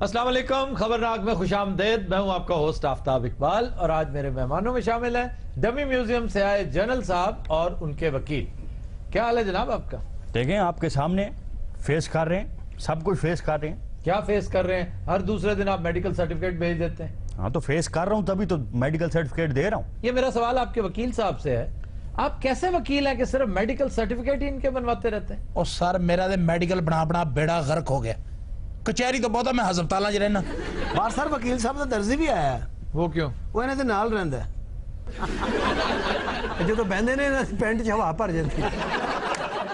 अस्सलाम वालेकुम, खबरनाक में खुश आमदेद। मैं हूं आपका होस्ट आफ्ताब इकबाल और आज मेरे मेहमानों में शामिल हैं डमी म्यूजियम से आए जनरल साहब और उनके वकील। क्या हाल है जनाब आपका? देखें आपके सामने फेस कर रहे हैं, सब कुछ फेस कर रहे हैं। क्या फेस कर रहे हैं? हर दूसरे दिन आप मेडिकल सर्टिफिकेट भेज देते हैं। हाँ तो फेस कर रहा हूँ, तभी तो मेडिकल सर्टिफिकेट दे रहा हूँ। ये मेरा सवाल आपके वकील साहब से है, आप कैसे वकील हैं कि सिर्फ मेडिकल सर्टिफिकेट ही इनके बनवाते रहते हैं? और सर मेरा तो मेडिकल बना बना बेड़ा गर्क हो गया। कचहरी तो बहुत है, मैं हस्पताल च रहना। बार सर वकील साहब का दर्जी भी आया है। वो क्यों? वो इन्हें नाल रहिंदा है। जो बहंदे ने ना पेंट च हवा भर जाती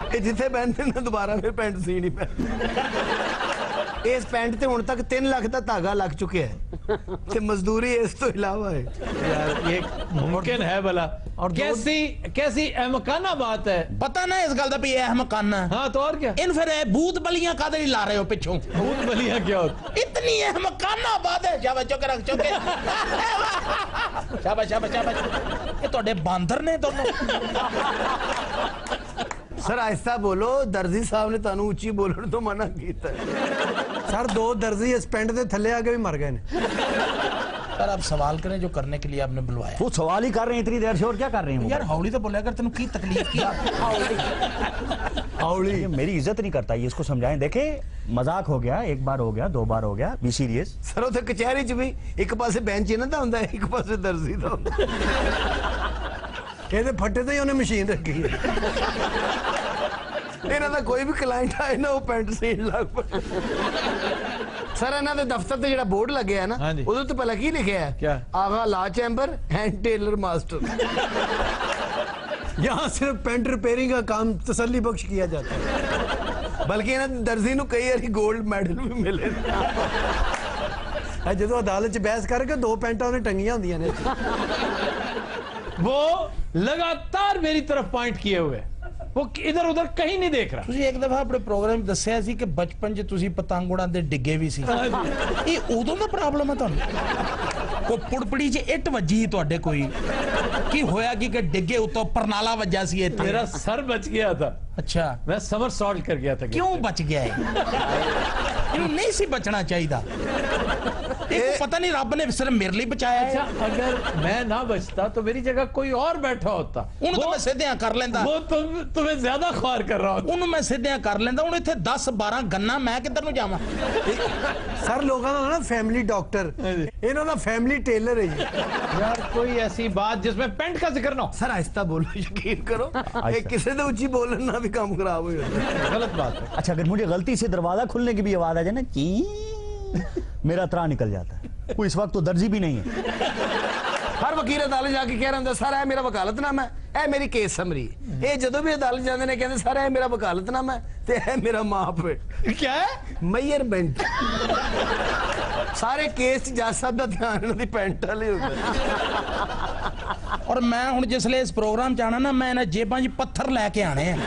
ये जिथे बहंदे ने दोबारा फिर पेंट सी नहीं पै इस पेंट ते हुण तक 3 लाख का धागा लग चुके है ते मजदूरी इस तो इलावा है। यार ये मुमकिन है भला? और कैसी अहमकाना बात है। पता ना इस गल दा भी यह मकाना। हाँ तो और क्या? इन फिर भूत बलियां कादे ला रहे हो पिछों? भूत बलियां क्या होती? इतनी अहमकाना बात है। शाबाश चुक रख चुके। शाबाश शाबाश शाबाश। ये तोड़े बांदर ने दोनों। सर आहिस्ता बोलो, दर्जी साहब ने तानू उच्ची बोलने तो मना किया है। सर 2 दर्जी इस पेंट के थले आके भी मर गए ने। सर आप सवाल करें जो करने के लिए आपने बुलवाया। वो सवाल ही कर रहे हैं इतनी देर से, और क्या कर रहे हैं? यार हौली तो बोला, अगर तेन की तकलीफ की हाउली मेरी इज्जत नहीं करता, ये इसको समझाएं। देखे मजाक हो गया, 1 बार हो गया, 2 बार हो गया, बी सीरियस। सर उसे कचहरी च भी एक पासे बेंच इन्हां दा हुंदा है, एक पासे दर्जी दा हुंदा है। कहते फटे तो ही उन्हें मशीन रखी है। इन्हां दा कोई भी क्लाइंट आए ना वो पेंट सीन लग पए। सर इन्हां दे दफ्तर ते जेड़ा बोर्ड लगे है ना, हाँ जी। उदे तो पहला की लिखा है? क्या? आगा ला चैम्बर एंड टेलर मास्टर। यहाँ सिर्फ पेंट रिपेयरिंग का काम तसल्ली बख्श किया जाता है। बल्कि इन्हां दर्जी नूं कई बारी गोल्ड मेडल भी मिले। जो अदालत च बहस करके 2 पेंटा उन्हें टंगियां होंदियां ने। वो लगातार मेरी तरफ पॉइंट किए हुए, वो इधर उधर कहीं नहीं देख रहा। ਤੁਸੀਂ ਇੱਕ ਦਫਾ ਆਪਣੇ ਪ੍ਰੋਗਰਾਮ ਵਿੱਚ ਦੱਸਿਆ ਸੀ ਕਿ ਬਚਪਨ 'ਚ ਤੁਸੀਂ ਪਤੰਗ ਉਡਾਉਂਦੇ ਡਿੱਗੇ ਵੀ ਸੀ। ਇਹ ਉਦੋਂ ਦਾ ਪ੍ਰੋਬਲਮ ਹੈ ਤੁਹਾਨੂੰ? ਕੋ ਪੁੜਪੜੀ 'ਚ ਇੱਟ ਵੱਜੀ ਤੁਹਾਡੇ ਕੋਈ? ਕੀ ਹੋਇਆ ਕਿ ਡਿੱਗੇ ਉਤੋਂ ਪਰਨਾਲਾ ਵੱਜਾ ਸੀ ਇੱਥੇ? मेरा सर बच गया था। ਅੱਛਾ मैं समर सॉल्ट कर गया था। ਕਿਉਂ ਬਚ ਗਿਆ ਇਹ? ਇਹਨੂੰ ਨਹੀਂ ਸੀ ਬਚਣਾ ਚਾਹੀਦਾ। ਇਹ ਪਤਾ ਨਹੀਂ ਰੱਬ ਨੇ ਸਿਰਫ ਮੇਰੇ ਲਈ ਬਚਾਇਆ ਹੈ। अच्छा अगर मैं ना बचता तो मेरी जगह कोई और बैठा होता। ਉਹਨੂੰ ਤਾਂ ਮੈਂ ਸਿੱਧਿਆਂ ਕਰ ਲੈਂਦਾ। वो तुम्हें ज्यादा ख्वार कर रहा होता। ਉਹਨੂੰ ਮੈਂ ਸਿੱਧਿਆਂ ਕਰ ਲੈਂਦਾ। ਹੁਣ ਇੱਥੇ 10 12 ਗੰਨਾ, ਮੈਂ ਕਿੱਧਰ ਨੂੰ ਜਾਵਾਂ? सर लोगों का ना फैमिली डॉक्टर, इन्होंने फैमिली टेलर है जी। यार कोई ऐसी बात जिसमें पेंट का जिक्र ना हो। सर आहिस्ता बोलो, यकीन करो एक किसी दे उच्ची बोलने ना भी काम खराब हो जाता है। गलत बात है। अच्छा अगर मुझे गलती से दरवाजा खुलने की भी आवाज आ जाए ना, की मेरा त्राण निकल जाता है। वो इस वक्त तो दर्जी भी नहीं है। हर वकील अदालत जाके कह रहा हूं सर है मेरा वकालतनामा है, ए मेरी केस समरी। ये जदों भी अदालत जाते ने कहते सर है मेरा वकालतनामा है ते है मेरा माप है। क्या है? मेजरमेंट। सारे केस जज साहब का ध्यान इन्हां दी पेंट वाले होंदा। और मैं हुण जिसले इस प्रोग्राम च आना ना, मैं इन्हां जेबां 'च पत्थर लेके आने हैं।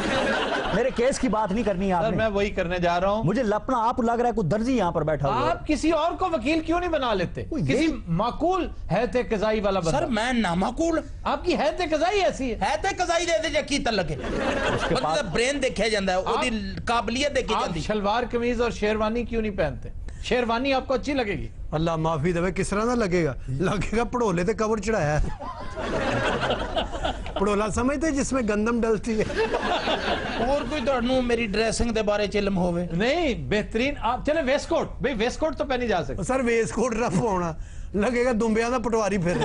मेरे केस की बात नहीं करनी है सर आपने। मैं वही करने जा रहा हूँ। मुझे अपना आप लग रहा है कोई दर्जी यहाँ पर बैठा हुआ है। आप किसी और को वकील क्यों नहीं बना लेते? किसी माकूल हैते कज़ाई वाला बंदा। सर मैं नामाकूल आपकी हैते कज़ाई ऐसी है। है ते कज़ाई दे या की तलक है? बंदे दा ब्रेन देखा जाता है, ओदी काबिलियत देखी आप जाती है। शलवार कमीज और शेरवानी क्यों नहीं पहनते? शेरवानी आपको अच्छी लगेगी। अल्लाह माफी देवे, किस तरह का लगेगा? लगेगा पड़ोले ते कवर चढ़ाया है। पड़ोला समझते जिसमें गंदम डलती है। और कोई तुहानू मेरी ड्रेसिंग दे बारे च इल्म होवे? नहीं बेहतरीन। आप चले वेस्टकोट, भाई वेस्टकोट तो पहनी जा सकती। सर वेस्टकोट रफ होना लगेगा दुम्बिया का पटवारी फिर।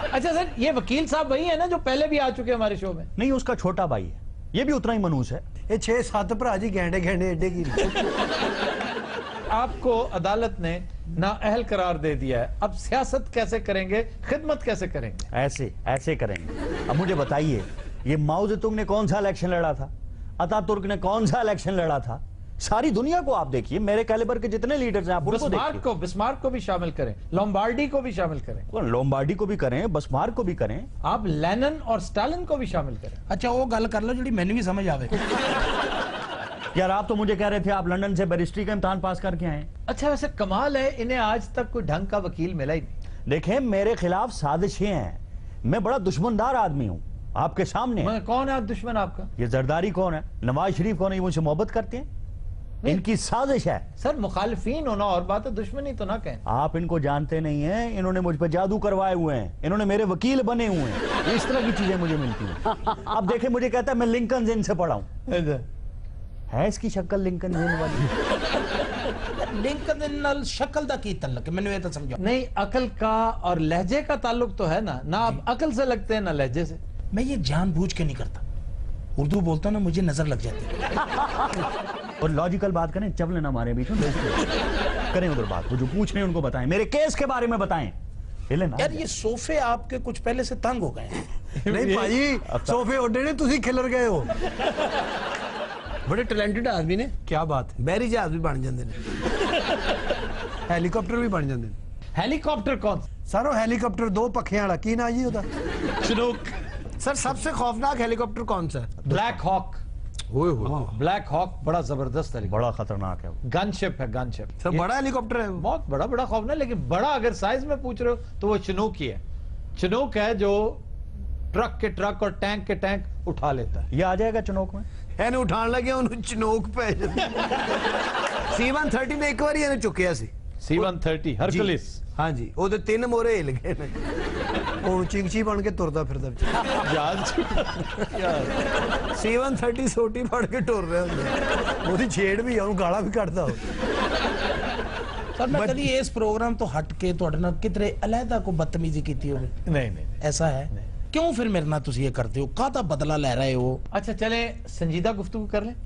अच्छा सर ये वकील साहब वही है ना जो पहले भी आ चुके हमारे शो में? नहीं उसका छोटा भाई है, ये भी उतना ही मनूस है। ये 6-7 भरा जी गेंडे गेंडे एडे की। आपको अदालत ने नाअहल करार दे दिया है, अब सियासत कैसे करेंगे, खिदमत कैसे करेंगे? ऐसे ऐसे करेंगे। अब मुझे बताइए, ये माओ जेतुंग ने कौन सा इलेक्शन लड़ा था? अतातुर्क ने कौन सा इलेक्शन लड़ा था? सारी दुनिया को आप देखिए, मेरे कैलिबर के जितने लीडर्स हैं आप उनको देखिए। बिस्मार्क को भी शामिल करें, लोम्बार्डी को भी शामिल करें। लोम्बार्डी को भी करें, बस्मार्क को भी करें, आप लेनिन और स्टालिन को भी शामिल करें। अच्छा वो गल कर लो जी मैंने भी समझ आवे। यार आप तो मुझे कह रहे थे आप लंदन से बैरिस्ट्री का इम्तिहान पास करके आए। अच्छा वैसे कमाल है, इन्हें आज तक कोई ढंग का वकील मिला ही नहीं। देखें मेरे खिलाफ साजिशें हैं, मैं बड़ा दुश्मनदार आदमी हूँ आपके सामने। कौन है दुश्मन आपका? ये जरदारी कौन है? नवाज शरीफ कौन है? ये मुझसे मोहब्बत करते हैं? इनकी साजिश है। सर मुखालिफिन होना और बात है, दुश्मनी तो ना कहें। आप इनको जानते नहीं हैं, इन्होंने मुझ पर जादू करवाए हुए हैं, इन्होंने मेरे वकील बने हुए हैं, इस तरह की चीजें मुझे मिलती हैं। अब देखे मुझे कहता है मैं लिंकन जिन से पढ़ा हूं, है इसकी शक्ल लिंकन जिन वाली? लिंकन नाल शक्ल दा की तल्लक है, मैंने ये तो समझा नहीं, अकल का और लहजे का ताल्लुक तो है ना, ना आप अकल से लगते हैं ना लहजे से। मैं ये जानबूझ के नहीं करता, उर्दू बोलता ना मुझे नजर लग जाती है। और लॉजिकल बात करें, चवले ना मारे बीच में, करें उधर बात, वो जो पूछ रहे हैं उनको बताएं, मेरे केस के बारे में बताएं। हिले ना यार ये सोफे आपके कुछ पहले से तंग हो गए हैं। नहीं भाई, सोफे ओडे ने तुसी खिलर गए हो। बड़े टैलेंटेड आदमी ने, क्या बात है, बहरी जहाज भी बन जाते हैं, हेलीकॉप्टर भी बन जाते हैं। हेलीकॉप्टर कौन? सर वो हेलीकॉप्टर दो पखे वाला की ना जी होता? चिनूक। सर सबसे खौफनाक हेलीकॉप्टर कौन सा है? Black Hawk. ब्लैक हॉक बड़ा जबरदस्त है, बड़ा खतरनाक है वो। गनशिप है, गनशिप। सर बड़ा हेलीकॉप्टर है वो। बहुत बड़ा बड़ा खौफ नहीं, लेकिन बड़ा अगर साइज में पूछ रहे हो तो वो चिनूक ही है। चिनूक है जो ट्रक के ट्रक और टैंक के टैंक उठा लेता है। ये आ जाएगा चुनौक में, ਇਹਨੂੰ ਉਠਾਣ ਲੱਗਿਆ ਉਹਨੂੰ ਚਨੋਕ ਪੈ ਜਾਂਦੀ। C-130 ਨੇ ਇੱਕ ਵਾਰੀ ਇਹਨੂੰ ਚੁੱਕਿਆ ਸੀ। C-130 ਹਰਕੁਲਿਸ। ਹਾਂਜੀ, ਉਹਦੇ 3 ਮੋਰੇ ਹਿੱਲ ਗਏ ਨੇ। ਉਹ ਚਿੰਗਚੀ ਬਣ ਕੇ ਤੁਰਦਾ ਫਿਰਦਾ ਜਹਾਜ਼ C-130 ਸੋਟੀ ਫੜ ਕੇ ਟੁਰ ਰਿਹਾ ਹੁੰਦਾ। ਉਹਦੀ ਛੇੜ ਵੀ ਆ, ਉਹਨੂੰ ਗਾਲਾਂ ਵੀ ਕੱਢਦਾ ਉਹ। सर मैं कभी इस प्रोग्राम तो हट के ਤੁਹਾਡੇ ਨਾਲ ਕਿਧਰੇ ਅਲੱਗਾ ਕੋ ਬਦਤਮੀਜ਼ੀ ਕੀਤੀ ਹੋਵੇ? नहीं नहीं। ऐसा है? क्यों फिर मेरे नाल तुसी ये करते हो? काहदा बदला ले रहे हो? अच्छा चले संजीदा गुफ्तगू कर लें।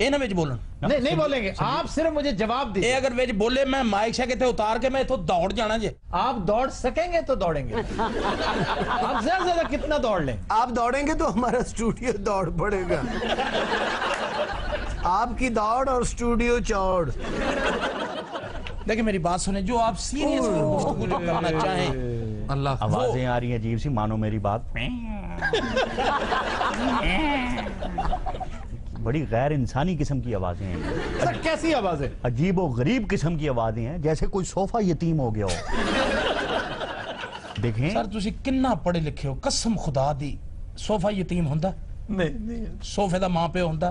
ए ना विच बोलन। नहीं नहीं बोलेंगे, आप सिर्फ मुझे जवाब ए दीजिए। अगर विच बोले मैं माइक शा किथे उतार के मैं इथों दौड़ जाना जे। आप दौड़ सकेंगे तो दौड़ेंगे। आप ज्यादा से ज्यादा कितना दौड़ लें? आप दौड़ेंगे तो हमारा स्टूडियो दौड़ पड़ेगा। आपकी दौड़ और स्टूडियो चौड़। देखिए मेरी बात सुने, जो आप सीरियस गुफ्तगू जो करना चाहें। अल्लाह, आवाजें आ रही हैं अजीब सी, मानो मेरी बात बड़ी गैर इंसानी किस्म की आवाजें हैं, सर कैसी आवाजें? अजीब और गरीब किस्म की आवाजें हैं, जैसे कोई सोफा यतीम हो गया हो। देखें सर तुसी किन्ना पढ़े लिखे हो, कसम खुदा दी। सोफा यतीम हुंदा? नहीं नहीं। सोफे दा मां प्यो हुंदा?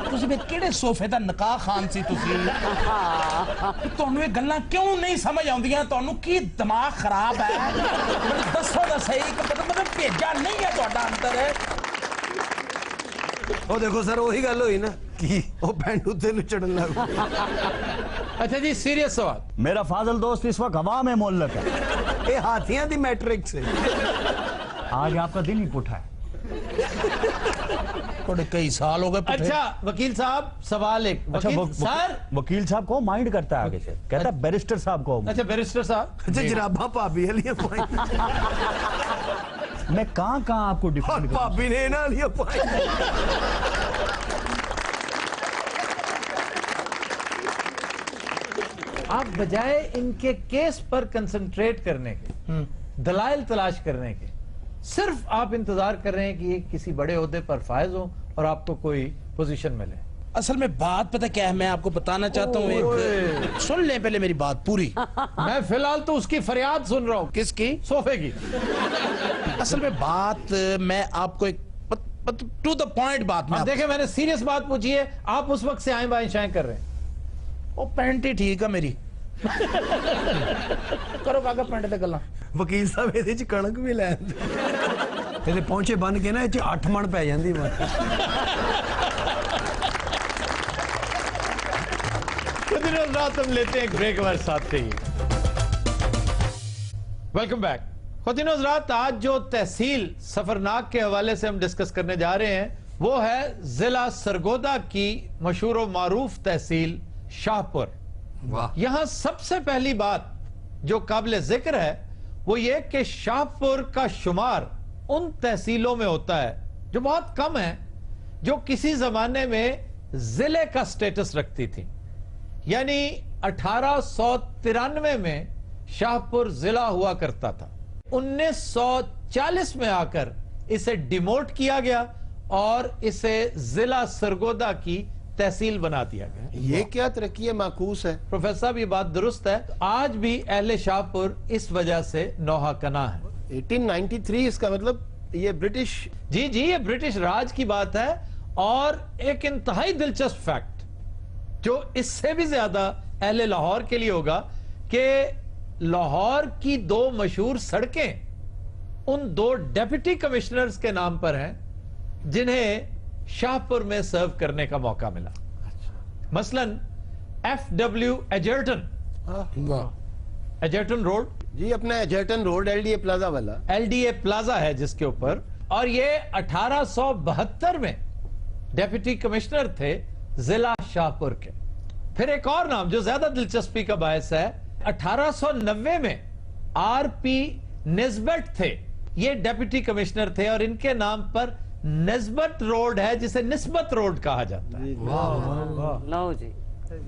तुसी वे किहड़े सोफे दा निकाह खान सी तुसी? ਤੁਹਾਨੂੰ ਇਹ ਗੱਲਾਂ ਕਿਉਂ ਨਹੀਂ ਸਮਝ ਆਉਂਦੀਆਂ? ਤੁਹਾਨੂੰ ਕੀ ਦਿਮਾਗ ਖਰਾਬ ਹੈ? ਮੈਨੂੰ ਦੱਸੋ ਤਾਂ ਸਹੀ ਕਿ ਮਤਲਬ ਭੇਜਾ ਨਹੀਂ ਹੈ ਤੁਹਾਡਾ ਅੰਦਰ? ਉਹ ਦੇਖੋ ਸਰ ਉਹੀ ਗੱਲ ਹੋਈ ਨਾ ਕਿ ਉਹ ਪੈਂਟ ਉੱਤੇ ਨੂੰ ਚੜਨ ਲੱਗ ਪਿਆ। अच्छा जी सीरियस सवाल। मेरा फाजल दोस्त इस वक्त हवा में मोहल्लक है। ਇਹ ਹਾਥੀਆਂ ਦੀ ਮੈट्रिक्स है। आज आपका दिन ही पुठा है। थोड़े कई साल हो गए पुठे। अच्छा वकील साहब सवाल एक। अच्छा वकील सर। वकील साहब को माइंड करता है आगे से, कहता है बैरिस्टर साहब को। अच्छा बैरिस्टर साहब। अच्छा जराबा भाभी वालियां पाई मैं कहाँ आपको और डिफेंड भाभी ने इन्हां वालियां पाई। आप बजाय इनके केस पर कंसंट्रेट करने के, दलाइल तलाश करने के, सिर्फ आप इंतजार कर रहे हैं कि ये किसी बड़े ओहदे पर फायज हो और आपको कोई पोजीशन मिले। असल में बात पता क्या है, मैं आपको बताना चाहता हूँ एक, सुन लें पहले मेरी बात पूरी। मैं फिलहाल तो उसकी फरियाद सुन रहा हूँ। किसकी? सोफे की। असल में बात मैं आपको एक टू द पॉइंट बात में देखे मैंने सीरियस बात पूछी है, आप उस वक्त से आए बाएं शाएं कर रहे हैं। वो पैंट ही ठीक है मेरी। करो काका पैंट ते गल्लां। ਵਕੀਲ ਸਾਹਿਬ ਇਹਦੇ ਚ ਕਣਕ ਵੀ ਲੈ ਆਂਦੇ। ਇਹਦੇ ਪਹੁੰਚੇ ਬੰਨ ਕੇ ਨਾ ਇਹ ਚ 8 ਮਣ ਪੈ ਜਾਂਦੀ ਵਾ। रात हम लेते हैं एक ब्रेक हमारे साथ रहिए। Welcome back. खुदिन हज़रात, आज जो तहसील सफरनाक के हवाले से हम डिस्कस करने जा रहे हैं वो है जिला सरगोदा की मशहूर व मारूफ तहसील शाहपुर। वाह। यहां सबसे पहली बात जो काबिल जिक्र है वो ये कि शाहपुर का शुमार उन तहसीलों में होता है जो बहुत कम है, जो किसी जमाने में जिले का स्टेटस रखती थी। यानी 1893 में शाहपुर जिला हुआ करता था। 1940 में आकर इसे डिमोट किया गया और इसे जिला सरगोदा की तहसील बना दिया गया। ये क्या तरक्की माकूस है। प्रोफेसर साहब ये बात दुरुस्त है, आज भी अहले शाहपुर इस वजह से नौहा कना है। 1893 इसका मतलब ये ब्रिटिश। जी जी ये ब्रिटिश राज की बात है। और एक इंतहाई दिलचस्प फैक्ट, जो इससे भी ज्यादा अहले लाहौर के लिए होगा कि लाहौर की 2 मशहूर सड़कें उन 2 डेप्यूटी कमिश्नर्स के नाम पर हैं जिन्हें शाहपुर में सर्व करने का मौका मिला। मसलन FW एजर्टन, एजर्टन रोड, जी अपना एजर्टन रोड LDA प्लाजा वाला, LDA प्लाजा है जिसके ऊपर, और ये 1872 में डेप्यूटी कमिश्नर थे जिला शाहपुर के। फिर एक और नाम जो ज्यादा दिलचस्पी का बायस है, 1890 में RP निस्बत थे, ये डेप्यूटी कमिश्नर थे और इनके नाम पर निस्बत रोड है जिसे निस्बत रोड कहा जाता है। लो जी,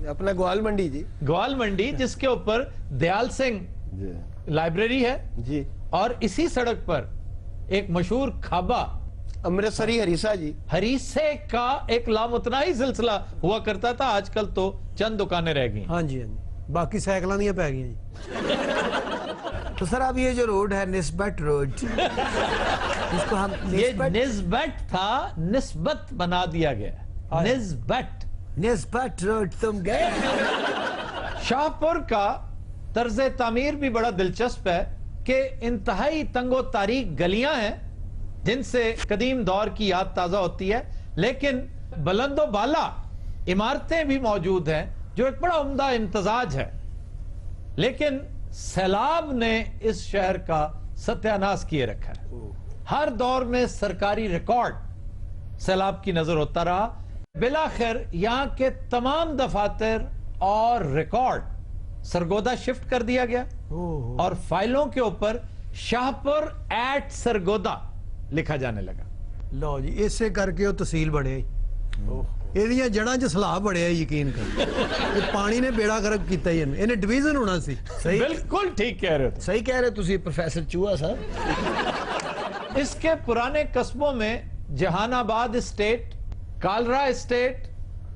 अपना ग्वाल मंडी जी, ग्वाल मंडी, जिसके ऊपर दयाल सिंह लाइब्रेरी है जी, और इसी सड़क पर एक मशहूर खाबा अमृतसरी हरीसा जी, हरीसे का एक लामुतनाही सिलसिला हुआ करता था, आजकल तो चंद दुकानें रह गई। हाँ जी, हाँ जी, बाकी साइकिलां दी पै गई जी। तो सर अब ये जो रोड है निस्बत रोड, इसको हम ये निस्बत था, निस्बत बना दिया गया, निस्बत। निस्बत रोड तुम गए। शाहपुर का तर्ज तामीर भी बड़ा दिलचस्प है कि इंतहाई तंगो तारीख गलियां हैं जिनसे कदीम दौर की याद ताजा होती है, लेकिन बुलंदो बाला इमारतें भी मौजूद हैं जो एक बड़ा उम्दा इम्तजाज है। लेकिन सैलाब ने इस शहर का सत्यानाश किए रखा है। हर दौर में सरकारी रिकॉर्ड सैलाब की नजर होता रहा। बिलाखिर यहां के तमाम दफातर और रिकॉर्ड सरगोदा शिफ्ट कर दिया गया और फाइलों के ऊपर शाहपुर @ सरगोदा लिखा जाने लगा। लो जी, इसे करके वो तहसील बने ਇਹਦੀਆਂ ਜੜਾਂ 'ਚ ਸਲਾਬ ਬੜਿਆ ਯਕੀਨ ਕਰ। ਇਹ ਪਾਣੀ ਨੇ ਬੇੜਾ ਗਰਕ ਕੀਤਾ ਹੀ ਇਹਨੂੰ, ਇਹਨੇ ਡਿਵੀਜ਼ਨ ਹੋਣਾ ਸੀ। सही बिल्कुल ठीक कह रहे हो। सही कह रहे हो तुसी प्रोफेसर चूहा साहब। इसके पुराने कस्बों में जहानाबाद स्टेट, कालरा स्टेट,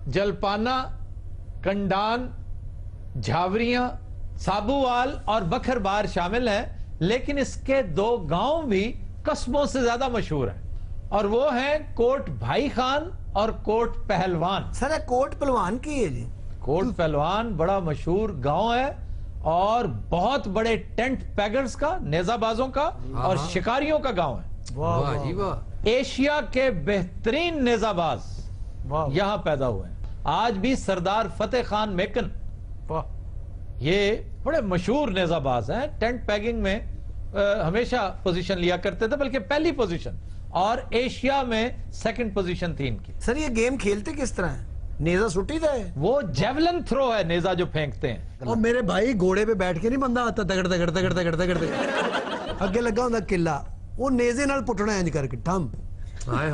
जलपाना, कंडान, झावरियां, साबूवाल और बखरबार शामिल हैं, लेकिन इसके 2 गांव भी कस्बों से ज्यादा मशहूर हैं और वो हैं कोट भाई खान और कोट पहलवान। सर ये कोट पहलवान की है जी। कोट पहलवान बड़ा मशहूर गांव है और बहुत बड़े टेंट पैगर्स का, नेजाबाजों का और शिकारियों का गांव है। वाह जी वाह, एशिया के बेहतरीन नेजाबाज यहां पैदा हुए हैं। आज भी सरदार फतेह खान मेकन, ये बड़े मशहूर नेजाबाज हैं, टेंट पैगिंग में हमेशा पोजीशन लिया करते थे, बल्कि पहली पोजीशन, और एशिया में 2nd पोजीशन थी इनकी। सर ये गेम खेलते किस तरह है? नेजा सुटी था है? वो जेवलिन थ्रो है, नेजा जो फेंकते हैं। और मेरे भाई घोड़े पे बैठ के नहीं बंदा आता तगड़ तगड़ तगड़ तगड़ तगड़ तगड़ ਅੱਗੇ ਲੱਗਾ ਹੁੰਦਾ ਕਿੱਲਾ, ਉਹ ਨੇਜ਼ੇ ਨਾਲ ਪੁੱਟਣਾ ਇੰਜ ਕਰਕੇ ਠੰਮ।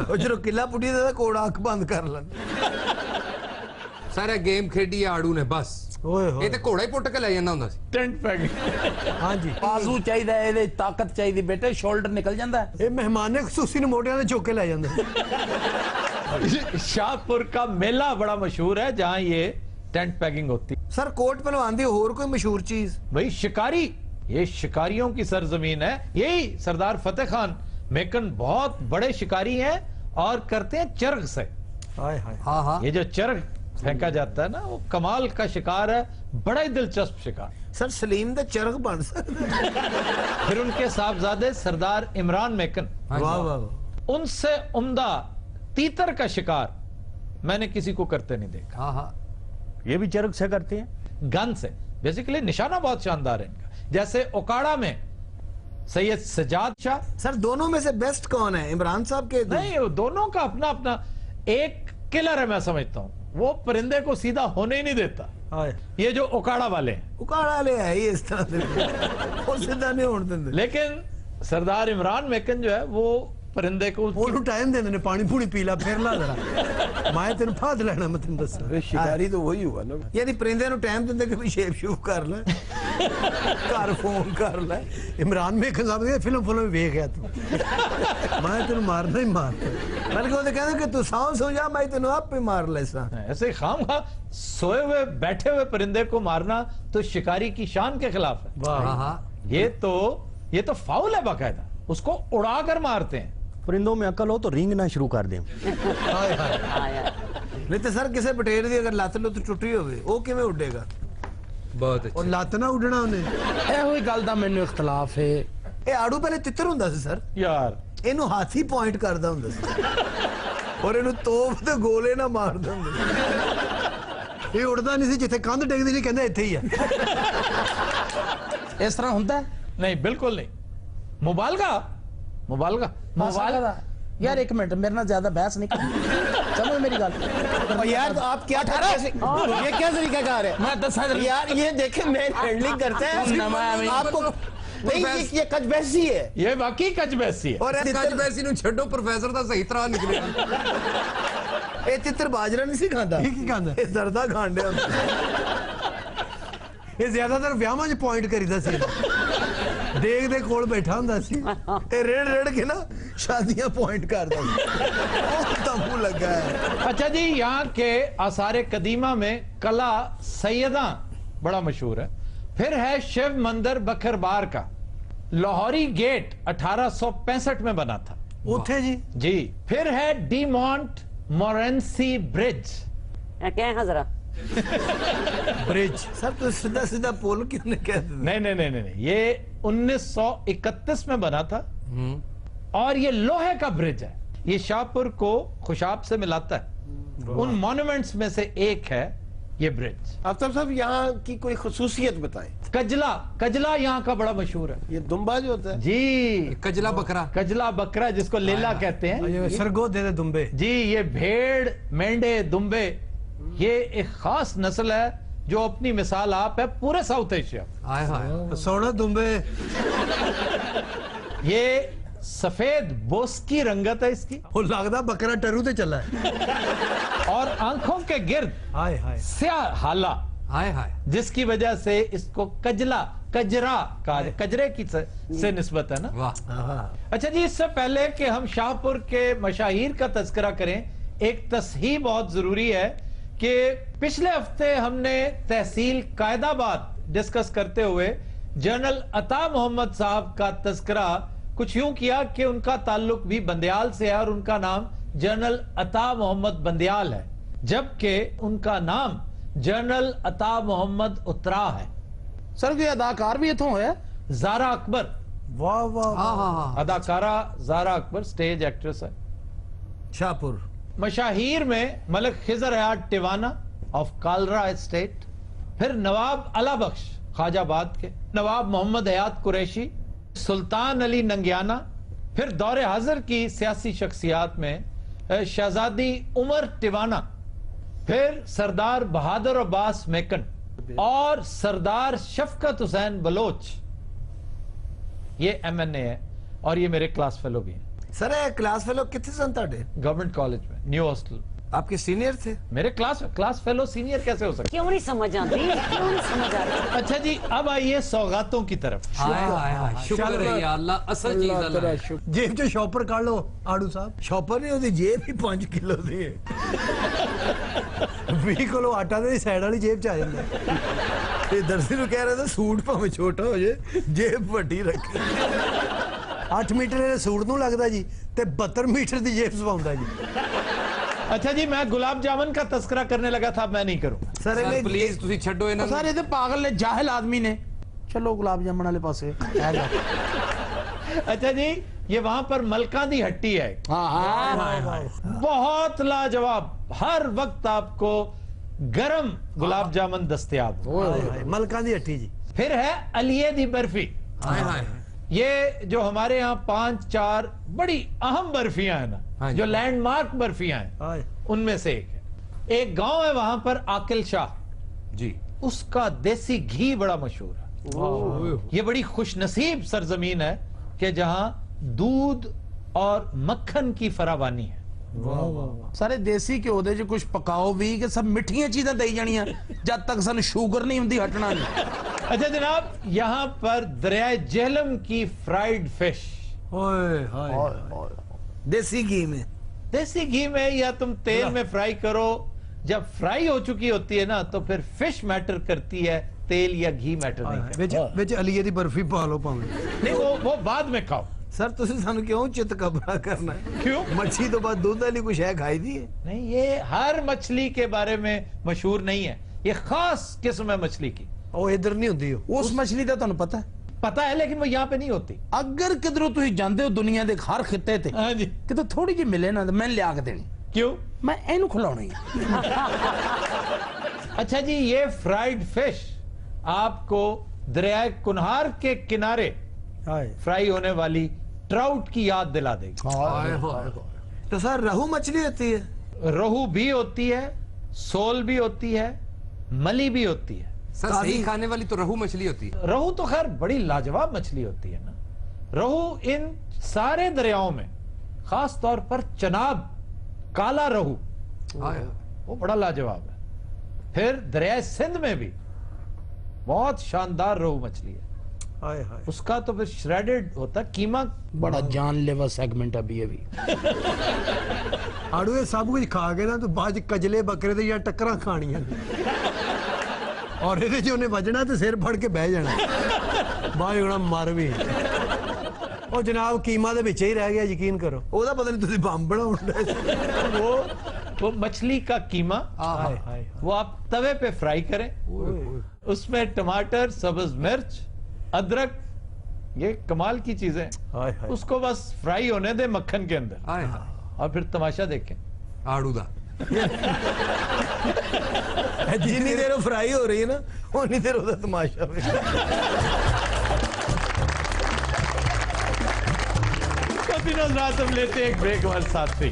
ਉਹ ਜਦੋਂ ਕਿਲਾ ਪੁੱਟੀ ਦਾ ਕੋੜਾ ਅੱਖ ਬੰਦ ਕਰ ਲੈਣ। ਸਾਰਾ ਗੇਮ ਖੇਡੀ ਆੜੂ ਨੇ ਬਸ। ਓਏ ਇਹ ਹੋਏ, ਤੇ ਘੋੜਾ ਹੀ ਪੁੱਟ ਕੇ ਲੈ ਜਾਂਦਾ ਹੁੰਦਾ ਸੀ। Tent paging. ਹਾਂ ਜੀ, ਬਾਜ਼ੂ ਚਾਹੀਦਾ, ਇਹਦੇ ਤਾਕਤ ਚਾਹੀਦੀ ਬੇਟੇ, ਸ਼ੋਲਡਰ ਨਿਕਲ ਜਾਂਦਾ। ਇਹ ਮਹਿਮਾਨ ਨੇ ਖਸੂਸੀ ਨੂੰ ਮੋਢਿਆਂ ਤੇ ਚੁੱਕ ਕੇ ਲੈ ਜਾਂਦੇ। शाहपुर का मेला बड़ा मशहूर है जहां ये टेंट पैगिंग होती है। सर कोट पहलवान दी और कोई मशहूर चीज? भाई शिकारी, ये शिकारियों की सरजमीन है। यही सरदार फतेह खान मेकन बहुत बड़े शिकारी हैं और करते हैं चरग से। ਹਾਏ ਹਾਏ, ਹਾਂ ਹਾਂ ये जो चरग फेंका जाता है ना, वो कमाल का शिकार है, बड़ा ही दिलचस्प शिकार। सर सलीम दा चरख बन सकता है। फिर उनके साहबजादे सरदार इमरान मेकन, वाह वाह वाह। उनसे उम्दा तीतर का शिकार मैंने किसी को करते नहीं देखा। ਹਾਂ ਹਾਂ ये भी चरक से करते हैं। गन से, बेसिकली निशाना बहुत शानदार है इनका। जैसे ओकाड़ा में सैयद सजाद शाह, सर दोनों में से बेस्ट कौन है, इमरान साहब के? नहीं वो दोनों का अपना अपना एक किलर है, मैं समझता हूं वो परिंदे को सीधा होने ही नहीं देता। ਹਾਏ ये जो ओकाड़ा वाले हैं, उकाड़ा ले है ये इस तरह से और सीधा नहीं होने देंगे। लेकिन सरदार इमरान मेकन जो है वो परिंदे को ਉਹਨੂੰ ਟਾਈਮ ਦਿੰਦੇ ਨੇ, ਪਾਣੀ ਪੂਣੀ ਪੀ ਲਾ ਫਿਰ ਲਾ ਜਰਾ, ਮੈਂ ਤੈਨੂੰ ਫਾਦ ਲੈਣਾ, ਮੈਂ ਤੈਨੂੰ ਦੱਸਾਂ। अरे शिकारी तो वही हुआ ना। यानी परिंदे नु टाइम दिंदे कि भी शेप शूप कर ले, घर फोन कर ले। ਇਮਰਾਨ ਮੇਕਨ ਸਾਹਿਬ ਦੀ ਫਿਲਮ ਵੇਖ ਗਿਆ ਤੂੰ, ਮੈਂ ਤੈਨੂੰ ਮਾਰਨਾ ਹੀ ਮਾਰਨਾ। बल्कि वो तो कहते कि तू सौ जा, मैं तेन आप ही मार लेसा। ऐसे ही खामखा सोए हुए बैठे हुए परिंदे को मारना तो शिकारी की शान के खिलाफ है। ਹਾਂ ਹਾਂ ये तो फाउल है बाकायदा, उसको उड़ा कर मारते हैं। परिंदों में अकल हो तो रींगना शुरू कर दें। ਹਾਏ ਹਾਏ, ਨਹੀਂ ਤੇ ਸਰ ਕਿਸੇ ਪਟੇਰ ਦੀ ਅਗਰ ਲੱਤ ਲੁੱਤ ਟੁੱਟੀ ਹੋਵੇ ਉਹ ਕਿਵੇਂ ਉੱਡੇਗਾ? ਬਹੁਤ ਉਹ ਅੱਛਾ। ਲੱਤ ਨਾ ਉੱਡਣਾ ਉਹਨੇ। ਇਹੋ ਹੀ ਗੱਲ ਦਾ ਮੈਨੂੰ ਇਖਤਲਾਫ ਹੈ। ਇਹ ਆੜੂ ਪਹਿਲੇ ਤਿੱਤਰ ਹੁੰਦਾ ਸੀ ਸਰ, यार ਇਹਨੂੰ ਹਾਥੀ ਪੁਆਇੰਟ ਕਰਦਾ ਹੁੰਦਾ ਸੀ ਔਰ ਇਹਨੂੰ ਤੋਪ ਤੇ ਗੋਲੇ ਨਾ ਮਾਰਦਾ ਹੁੰਦਾ ਸੀ। ਇਹ ਉੱਡਦਾ ਨਹੀਂ ਸੀ, ਜਿੱਥੇ ਕੰਧ ਡਿੱਗਦੀ ਸੀ ਕਹਿੰਦੇ ਇੱਥੇ ਹੀ ਆ। ਇਸ ਤਰ੍ਹਾਂ ਹੁੰਦਾ ਹੈ? नहीं बिल्कुल नहीं, मुबालगा मुबालगा मुबालगा यार, एक मिनट, मेरे ना ज्यादा बहस नहीं करनी, समझ मेरी गल। और यार तो आप क्या ये क्या तरीका कार है? मैं दस यार ये देखे मैन हैंडलिंग करते हैं आपको नहीं, ये कचबैसी है। ये वाकई कचबैसी है। ਔਰ ਇਹ ਕੱਜ ਵੈਸੀ ਨੂੰ ਛੱਡੋ, ਪ੍ਰੋਫੈਸਰ ਦਾ ਸਹੀ ਤਰ੍ਹਾਂ ਨਿਕਲਿਆ। ਇਹ ਤਿੱਤਰ ਬਾਜਰਾ ਨਹੀਂ ਸੀ ਖਾਂਦਾ, ਇਹ ਕੀ ਖਾਂਦਾ? ਇਹ ਦਰਦਾ ਖਾਂਡਿਆ ਹੁੰਦਾ। ਇਹ ਜ਼ਿਆਦਾਤਰ ਵਿਆਹਾਂ 'ਚ ਪੁਆਇੰਟ ਕਰੀਦਾ ਸੀ, ਦੇਗ ਦੇ ਕੋਲ ਬੈਠਾ ਹੁੰਦਾ ਸੀ। ਇਹ ਰੇੜ ਰੇੜ ਕੇ ਨਾ ਸ਼ਾਦੀਆਂ ਪੁਆਇੰਟ ਕਰਦਾ ਸੀ। ਉਹ ਤੰਬੂ ਲੱਗਾ ਹੈ। अच्छा जी, यहाँ के आसार कदीमा में कला सैयदा बड़ा मशहूर है। फिर है शिव मंदिर बखरबार का, लाहौरी गेट 1865 में बना था ਉੱਥੇ ਜੀ जी। फिर है डीमोंट मोरेंसी ब्रिज। क्या है जरा? ब्रिज सर तो सीधा सीधा पोल किसने कह दिया? नहीं नहीं नहीं नहीं, ये 1931 में बना था और ये लोहे का ब्रिज है। ये शाहपुर को खुशाब से मिलाता है। उन मॉन्यूमेंट्स में से एक है ये ब्रिज। आफ्ताब साहब यहाँ की कोई खसूसियत बताएं। कजला, कजला यहाँ का बड़ा मशहूर है ये दुम्बा जो होता है, जी। कजला बकरा। कजला बकरा जिसको लेला कहते हैं ਇਹ ਸਰਗੋਧੇ ਦੇ ਦੁੰਬੇ। जी। ये भेड़, मेंढे, दुम्बे, ये एक खास नस्ल है जो अपनी मिसाल आप है पूरे साउथ एशिया। हाय हाय। ਸੋਹਣਾ ਦੁੰਬੇ। ये सफेद बोस्की रंगत है इसकी ਉਹ ਲੱਗਦਾ ਬੱਕਰਾ ਟਰੂ ਤੇ ਚੱਲਾ ਹੈ। और आंखों के गिर्द ਹਾਏ ਹਾਏ। स्याह हाला, हाय हाय। जिसकी वजह से इसको कजला, कजरा कहा, कजरे की से निस्बत है ना। वाह। अच्छा जी, इससे पहले कि हम शाहपुर के मशाहीर का तज़किरा करें, एक तस्हीह बहुत जरूरी है कि पिछले हफ्ते हमने तहसील कायदाबाद डिस्कस करते हुए जनरल अता मोहम्मद साहब का तज़किरा कुछ यूं किया कि उनका ताल्लुक भी बंदयाल से है और उनका नाम जनरल अता मोहम्मद बंदयाल है, जबकि उनका नाम जनरल अता मोहम्मद उतरा है। सर कोई अदाकार भी इथों है? जारा अकबर, ਵਾਹ ਵਾਹ। हाँ हाँ हाँ। अदाकारा जारा अकबर स्टेज एक्ट्रेस है। शाहपुर मशाहीर में मलिक खिजर हयात टिवाना ऑफ कालरा एस्टेट, फिर नवाब अला बख्श खाजाबाद के, नवाब मोहम्मद हयात कुरैशी, सुल्तान अली नंगियाना, फिर दौरे हाजिर की सियासी शख्सियात में शहजादी उमर टिवाना, फिर सरदार बहादुर अब्बास मेकन और सरदार शफकत हुसैन बलोच। ये MNA है और ये मेरे क्लास फेलो भी हैं। सर ਇਹ ਕਲਾਸ ਫੈਲੋ ਕਿੱਥੇ ਸਨ ਤੁਹਾਡੇ? गवर्नमेंट कॉलेज में, न्यू हॉस्टल। आपके सीनियर थे? मेरे क्लास फेलो सीनियर कैसे हो सकते? क्यों नहीं समझ आती? क्यों नहीं समझ आ रही? अच्छा जी, अब आइए सौगातों की तरफ। हाय हाय हाय। शुक्र है या अल्लाह, असल चीज अल्लाह है। ਜੇਬ 'ਚੋਂ ਸ਼ੌਪਰ ਕੱਢ ਲਓ ਆੜੂ ਸਾਹਿਬ। ਸ਼ੌਪਰ ਨਹੀਂ, ਉਹਦੀ ਜੇਬ ਹੀ 5 ਕਿਲੋ ਦੀ ਹੈ। 20 ਕਿਲੋ ਆਟਾ ਤੇ ਸਾਈਡ ਵਾਲੀ ਜੇਬ 'ਚ ਆ ਜਾਂਦਾ। ਇਹ ਦਰਜੀ ਨੂੰ ਕਹਿ ਰਿਹਾ ਤਾਂ ਸੂਟ ਭਾਵੇਂ ਛੋਟਾ ਹੋ ਜੇ, ਜੇਬ ਵੱਡੀ ਰੱਖੀ। 8 ਮੀਟਰ ਦੇ ਸੂਟ ਨੂੰ ਲੱਗਦਾ ਜੀ ਤੇ 72 ਮੀਟਰ ਦੀ ਜੇਬ ਸਵਾਉਂਦਾ ਜੀ। अच्छा जी, मैं गुलाब जामुन का तस्करा करने लगा था, अब मैं नहीं करूंगा। ਸਰ सर प्लीज ਤੁਸੀਂ ਛੱਡੋ ਇਹਨਾਂ ਨੂੰ। सर ये तो पागल ने, जाहिल आदमी ने। चलो गुलाब जामुन वाले पासे आ जाओ। अच्छा जी, ये वहां पर मलका दी हट्टी है, बहुत लाजवाब, हर वक्त आपको गरम गुलाब जामुन दस्तयाब। ਮਲਕਾਂ ਦੀ ਹੱਟੀ ਜੀ। फिर है अलिये दी बर्फी। हाय हाय। ये जो हमारे यहाँ 5-4 बड़ी अहम बर्फियां हैं हाँ ना, जी। जो लैंडमार्क बर्फियां हैं, ਹਾਏ उनमें से एक है। एक गांव है वहां पर आकिल शाह, जी। उसका देसी घी बड़ा मशहूर है। ये बड़ी खुशनसीब सरजमीन है कि जहां दूध और मक्खन की फरावानी है। सारे देसी घ्यो दे च कुछ पकाओ भी कि सब मिठियां चीज़ां देई जानियां जब तक सन शुगर नहीं हुंदी हटना नहीं। अच्छा जनाब, यहां पर दरियाए जेहलम की फ्राइड फिश, ਓਏ ਹਾਏ। देसी घी में देसी घी में या तुम तेल में फ्राई करो, जब फ्राई हो चुकी होती है ना तो फिर फिश मैटर करती है, तेल या घी मैटर नहीं करता। ਵਿੱਚ ਅਲੀਏ ਦੀ ਬਰਫੀ ਪਾ ਲਓ ਭਾਵੇਂ। नहीं, वो बाद में खाओ। سر تسی سانو کیوں چت کبرا کرنا ہے؟ کیوں؟ مچھی تو بعد دودھ والی کچھ ہے کھائی دی ہے؟ نہیں، یہ ہر مچھلی کے بارے میں مشہور نہیں ہے، یہ خاص قسم ہے مچھلی کی. وہ ادھر نہیں ہوتی ہو. اس مچھلی کا تمہیں پتا ہے پتا ہے لیکن وہ یہاں پہ نہیں ہوتی. اگر کدھروں تھی جاندے ہو دنیا دے ہر خطے تے ہاں جی. کہ تھوڑی جی ملے نا میں لیا کے دینی. کیوں؟ میں اینو کھلاؤنا ہی. اچھا جی، یہ فرائیڈ فش آپ کو دریائے کنہار کے کنارے فرائی ہونے والی ٹراؤٹ کی یاد دلا دے گی. تو سر رہو مچھلی ہوتی ہے؟ روہو بھی ہوتی ہے، سول بھی ہوتی ہے، ملی بھی ہوتی ہے. سر صحیح کھانے والی تو رہو مچھلی ہوتی ہے. روہو تو خیر بڑی لاجواب مچھلی ہوتی ہے نا. روہو ان سارے دریاؤں میں، خاص طور پر چناب کالا روہو وہ بڑا لاجواب ہے. پھر دریائے سندھ میں بھی بہت شاندار روہو مچھلی ہے. اس کا تو پھر شریڈڈ ہوتا قیمہ. بڑا جان لیوا سیگمنٹ ابھی ابھی. آڑو یہ سب کچھ کھا کے نا تو بعد کجلے بکرے دے یا ٹکراں کھانیاں اور یہ جو انہیں بجنا تو سر پھڑ کے بہ جانا بعد ہونا مر بھی. اور جناب قیمہ دے بچے ہی رہ گیا، یقین کرو. وہ پتہ نہیں تسی بم بناؤ. وہ مچھلی کا قیمہ وہ آپ توے پہ فرائی کریں، اس میں ٹماٹر، سبز مرچ، ادرک، یہ کمال کی چیزیں، اس کو بس فرائی ہونے دیں مکھن کے اندر اور پھر تماشا دیکھیں. آڑو دا جتنی دیر فرائی ہو رہی ہے نا اتنی دیر ہوتا تماشا. کبھی نظرات ہم لیتے ایک بریک ہمارے ساتھ سے.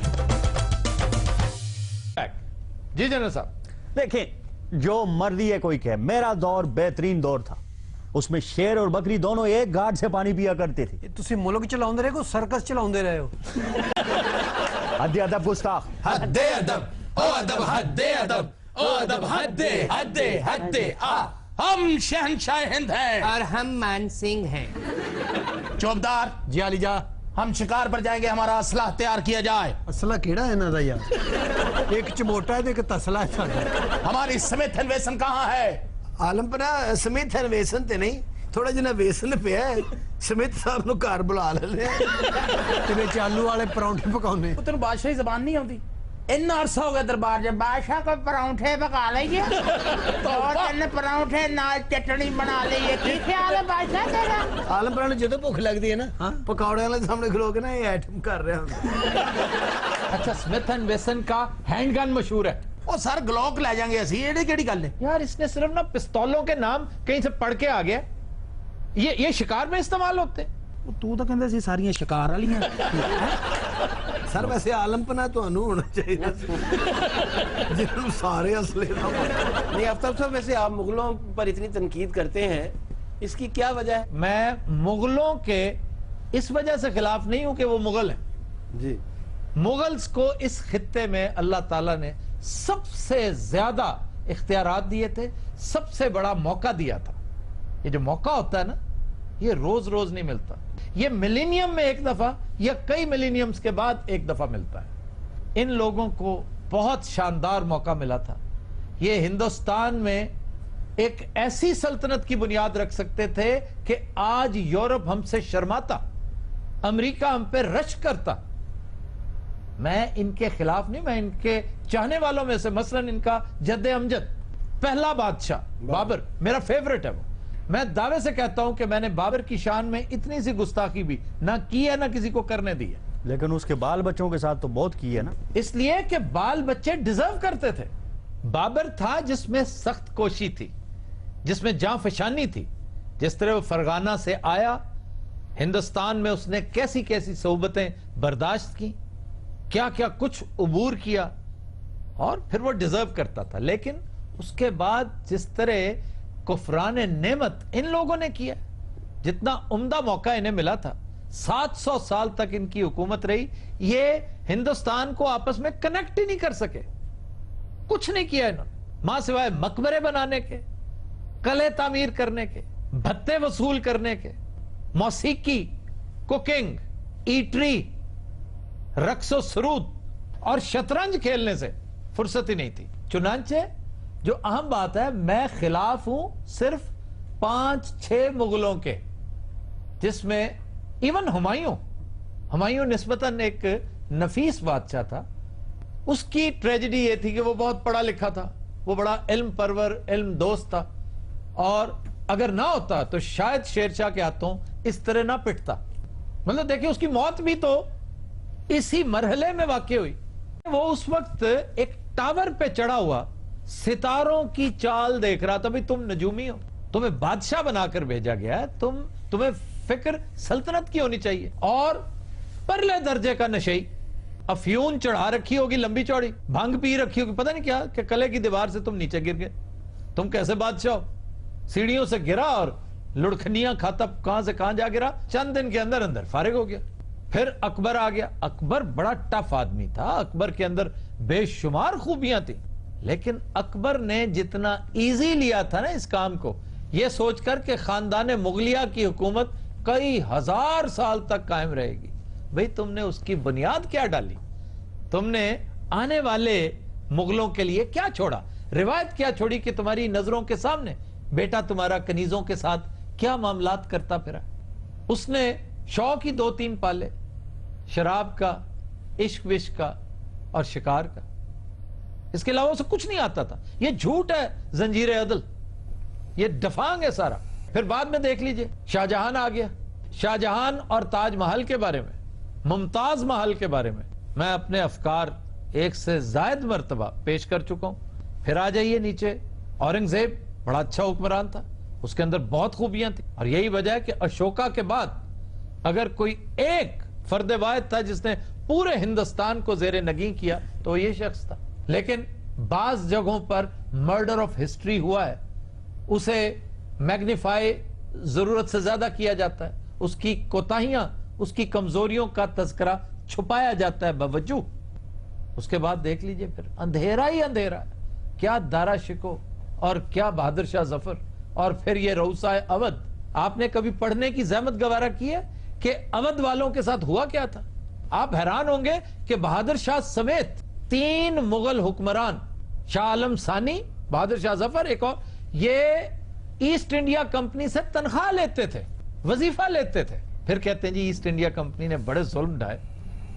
جی جنرل صاحب دیکھیں، جو مرضی ہے کوئی کہے، میرا دور بہترین دور تھا. اس میں شیر اور بکری دونوں ایک گھاٹ سے پانی پیا کرتے تھے. تسی ملک چلاؤں دے رہے کو سرکس چلاؤں دے رہے ہو. حد ادب گستاخ. حد ادب، او ادب، حد ادب، او ادب، حد حد حد. ہم شہنشاہ ہند ہیں اور ہم مان سنگھ ہیں. چوبدار جی علی جا، ہم شکار پر جائیں گے، ہمارا اسلحہ تیار کیا جائے. اسلحہ کیڑا ہے نا دا یار؟ ایک چموٹا ہے تو ایک تسلا ہے ساڈا. ہماری سمیت اینڈ ویسن کہاں ہے؟ عالم پناہ سمیت ہے ویسن تے نہیں، تھوڑا جنا ویسن پہ ہے. سمیت صاحب نو کار بلا لے تے چالو والے پرونٹھے پکاؤنے. وہ تینوں بادشاہی زبان نہیں آتی. اتنا عرصہ ہو گیا دربار جب بادشاہ کو پراؤنٹھے پکا لئیے اور تین پراؤنٹھے نال چٹنی بنا لئیے. کی خیال ہے بادشاہ تیرا؟ عالم پناہ جدو بھوک لگتی ہے نا پکوڑے والے سامنے کھلو کے نا یہ ایٹم کر رہے ہیں. اچھا، سمتھ اینڈ ویسن کا ہینڈ گن مشہور ہے. وہ سر گلوک لے جائیں گے اسی. یہ کیڑی گل ہے یار؟ اس نے صرف نا پستولوں کے نام کہیں سے پڑھ کے آ گیا. یہ شکار میں استعمال ہوتے. تو تو کہندے سی ساریاں شکار والیاں. سر ویسے عالم پناہ تو انو ہونا چاہیے جنہوں سارے اصلے نہ ہو. نہیں آفتاب صاحب، ویسے آپ مغلوں پر اتنی تنقید کرتے ہیں، اس کی کیا وجہ ہے؟ میں مغلوں کے اس وجہ سے خلاف نہیں ہوں کہ وہ مغل ہیں. جی، مغلز کو اس خطے میں اللہ تعالیٰ نے سب سے زیادہ اختیارات دیے تھے، سب سے بڑا موقع دیا تھا. یہ جو موقع ہوتا ہے نا، یہ روز روز نہیں ملتا. یہ ملینیم میں ایک دفعہ یا کئی ملینیمز کے بعد ایک دفعہ ملتا ہے. ان لوگوں کو بہت شاندار موقع ملا تھا. یہ ہندوستان میں ایک ایسی سلطنت کی بنیاد رکھ سکتے تھے کہ آج یورپ ہم سے شرماتا، امریکہ ہم پہ رش کرتا. میں ان کے خلاف نہیں، میں ان کے چاہنے والوں میں سے، مثلا ان کا جد امجد پہلا بادشاہ بابر میرا فیورٹ ہے. وہ میں دعوے سے کہتا ہوں کہ میں نے بابر کی شان میں اتنی سی گستاخی بھی نہ کی ہے، نہ کسی کو کرنے دی ہے. لیکن اس کے بال بچوں کے ساتھ تو بہت کی ہے نا. اس لیے کہ بال بچے ڈیزرو کرتے تھے. بابر تھا جس میں سخت کوشی تھی، جس میں جاں فشانی تھی. جس طرح وہ فرغانہ سے آیا، ہندوستان میں اس نے کیسی کیسی صحبتیں برداشت کی، کیا کیا کچھ عبور کیا، اور پھر وہ ڈیزرو کرتا تھا. لیکن اس کے بعد جس طرح کفران نعمت ان لوگوں نے کیا، جتنا عمدہ موقع انہیں ملا تھا، 700 سال تک ان کی حکومت رہی، یہ ہندوستان کو آپس میں کنیکٹ ہی نہیں کر سکے. کچھ نہیں کیا انہوں نے، ماں سوائے مقبرے بنانے کے، قلعے تعمیر کرنے کے، بھتے وصول کرنے کے، موسیقی، کوکنگ، ایٹری، رقص و سرود اور شطرنج کھیلنے سے فرصت ہی نہیں تھی. چنانچہ جو اہم بات ہے، میں خلاف ہوں صرف 5-6 مغلوں کے، جس میں ایون ہمایوں ہمایوں نسبتاً ایک نفیس بادشاہ تھا. اس کی ٹریجڈی یہ تھی کہ وہ بہت پڑھا لکھا تھا, وہ بڑا علم پرور, علم دوست تھا, اور اگر نہ ہوتا تو شاید شیر شاہ کے ہاتھوں اس طرح نہ پٹتا. مطلب دیکھیں اس کی موت بھی تو اسی مرحلے میں واقع ہوئی. وہ اس وقت ایک ٹاور پہ چڑھا ہوا ستاروں کی چال دیکھ رہا تھا. بھئی تم نجومی ہو, تمہیں بادشاہ بنا کر بھیجا گیا ہے, تمہیں فکر سلطنت کی ہونی چاہیے. اور پرلے درجے کا نشئی, افیون چڑھا رکھی ہوگی لمبی چوڑی, بھنگ پی رکھی ہوگی, پتہ نہیں کیا کہ قلعے کی دیوار سے تم نیچے گر گئے. تم کیسے بادشاہ ہو؟ سیڑھیوں سے گرا اور لڑکھنیاں کھاتا کہاں سے کہاں جا گرا, چند دن کے اندر اندر فارغ ہو گیا. پھر اکبر آ گیا. اکبر بڑا ٹف آدمی تھا, اکبر کے اندر بے شمار خوبیاں تھیں, لیکن اکبر نے جتنا ایزی لیا تھا نا اس کام کو, یہ سوچ کر کہ خاندان مغلیہ کی حکومت کئی ہزار سال تک قائم رہے گی. بھئی تم نے اس کی بنیاد کیا ڈالی؟ تم نے آنے والے مغلوں کے لیے کیا چھوڑا؟ روایت کیا چھوڑی کہ تمہاری نظروں کے سامنے بیٹا تمہارا کنیزوں کے ساتھ کیا معاملات کرتا پھرا؟ اس نے شوق ہی 2-3 پالے, شراب کا, عشق وشق کا اور شکار کا. اس کے علاوہ اسے کچھ نہیں آتا تھا. یہ جھوٹ ہے زنجیر عدل, یہ ڈفانگ ہے سارا. پھر بعد میں دیکھ لیجئے شاہجہان آ گیا. شاہجہان اور تاج محل کے بارے میں, ممتاز محل کے بارے میں میں اپنے افکار 1 سے زائد مرتبہ پیش کر چکا ہوں. پھر آ جائیے نیچے, اورنگزیب بڑا اچھا حکمران تھا, اس کے اندر بہت خوبیاں تھیں, اور یہی وجہ ہے کہ اشوکا کے بعد اگر کوئی ایک فرد واحد تھا جس نے پورے ہندوستان کو زیر نگیں کیا تو یہ شخص تھا. لیکن بعض جگہوں پر مرڈر آف ہسٹری ہوا ہے, اسے میگنیفائی ضرورت سے زیادہ کیا جاتا ہے, اس کی کوتاہیاں, اس کی کمزوریوں کا تذکرہ چھپایا جاتا ہے بوجہ. اس کے بعد دیکھ لیجئے پھر اندھیرا ہی اندھیرا, کیا دارا شکو اور کیا بہادر شاہ ظفر, اور پھر یہ روسائے اودھ. آپ نے کبھی پڑھنے کی زحمت گوارا کی ہے کہ اودھ والوں کے ساتھ ہوا کیا تھا؟ آپ حیران ہوں گے کہ بہادر شاہ سمیت 3 مغل حکمران, شاہ عالم ثانی, بہادر شاہ ظفر, ایک اور, یہ ایسٹ انڈیا کمپنی سے تنخواہ لیتے تھے, وظیفہ لیتے تھے. پھر کہتے ہیں جی ایسٹ انڈیا کمپنی نے بڑے ظلم ڈھائے.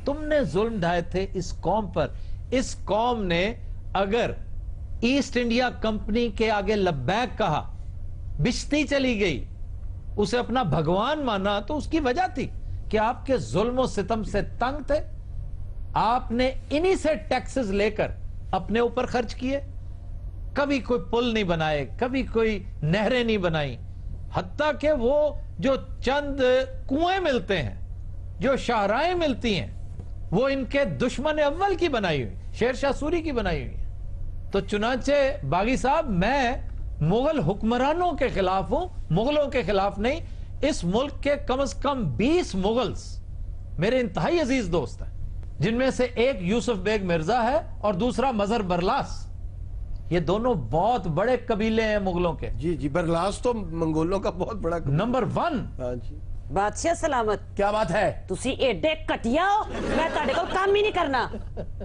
تم نے ظلم ڈھائے تھے اس قوم پر. اس قوم نے اگر ایسٹ انڈیا کمپنی کے آگے لبیک کہا, بچتی چلی گئی, اسے اپنا بھگوان مانا, تو اس کی وجہ تھی کہ آپ کے ظلم و ستم سے تنگ تھے. آپ نے انہی سے ٹیکسز لے کر اپنے اوپر خرچ کیے. کبھی کوئی پل نہیں بنائے, کبھی کوئی نہریں نہیں بنائی, حتیٰ کہ وہ جو چند کنویں ملتے ہیں, جو شاہراہیں ملتی ہیں, وہ ان کے دشمن اول کی بنائی ہوئی, شیر شاہ سوری کی بنائی ہوئی. تو چنانچہ باغی صاحب, میں مغل حکمرانوں کے خلاف ہوں, مغلوں کے خلاف نہیں. اس ملک کے کم از کم 20 مغلز میرے انتہائی عزیز دوست ہیں, جن میں سے ایک یوسف بیگ مرزا ہے اور دوسرا مظہر برلاس. یہ دونوں بہت بڑے قبیلے ہیں مغلوں کے. جی برلاس تو منگولوں کا بہت بڑا نمبر 1. ہاں جی. بادشاہ سلامت. کیا بات ہے؟ تسی ایڈے کٹیا ہو, میں تاڑے کو کام ہی نہیں کرنا.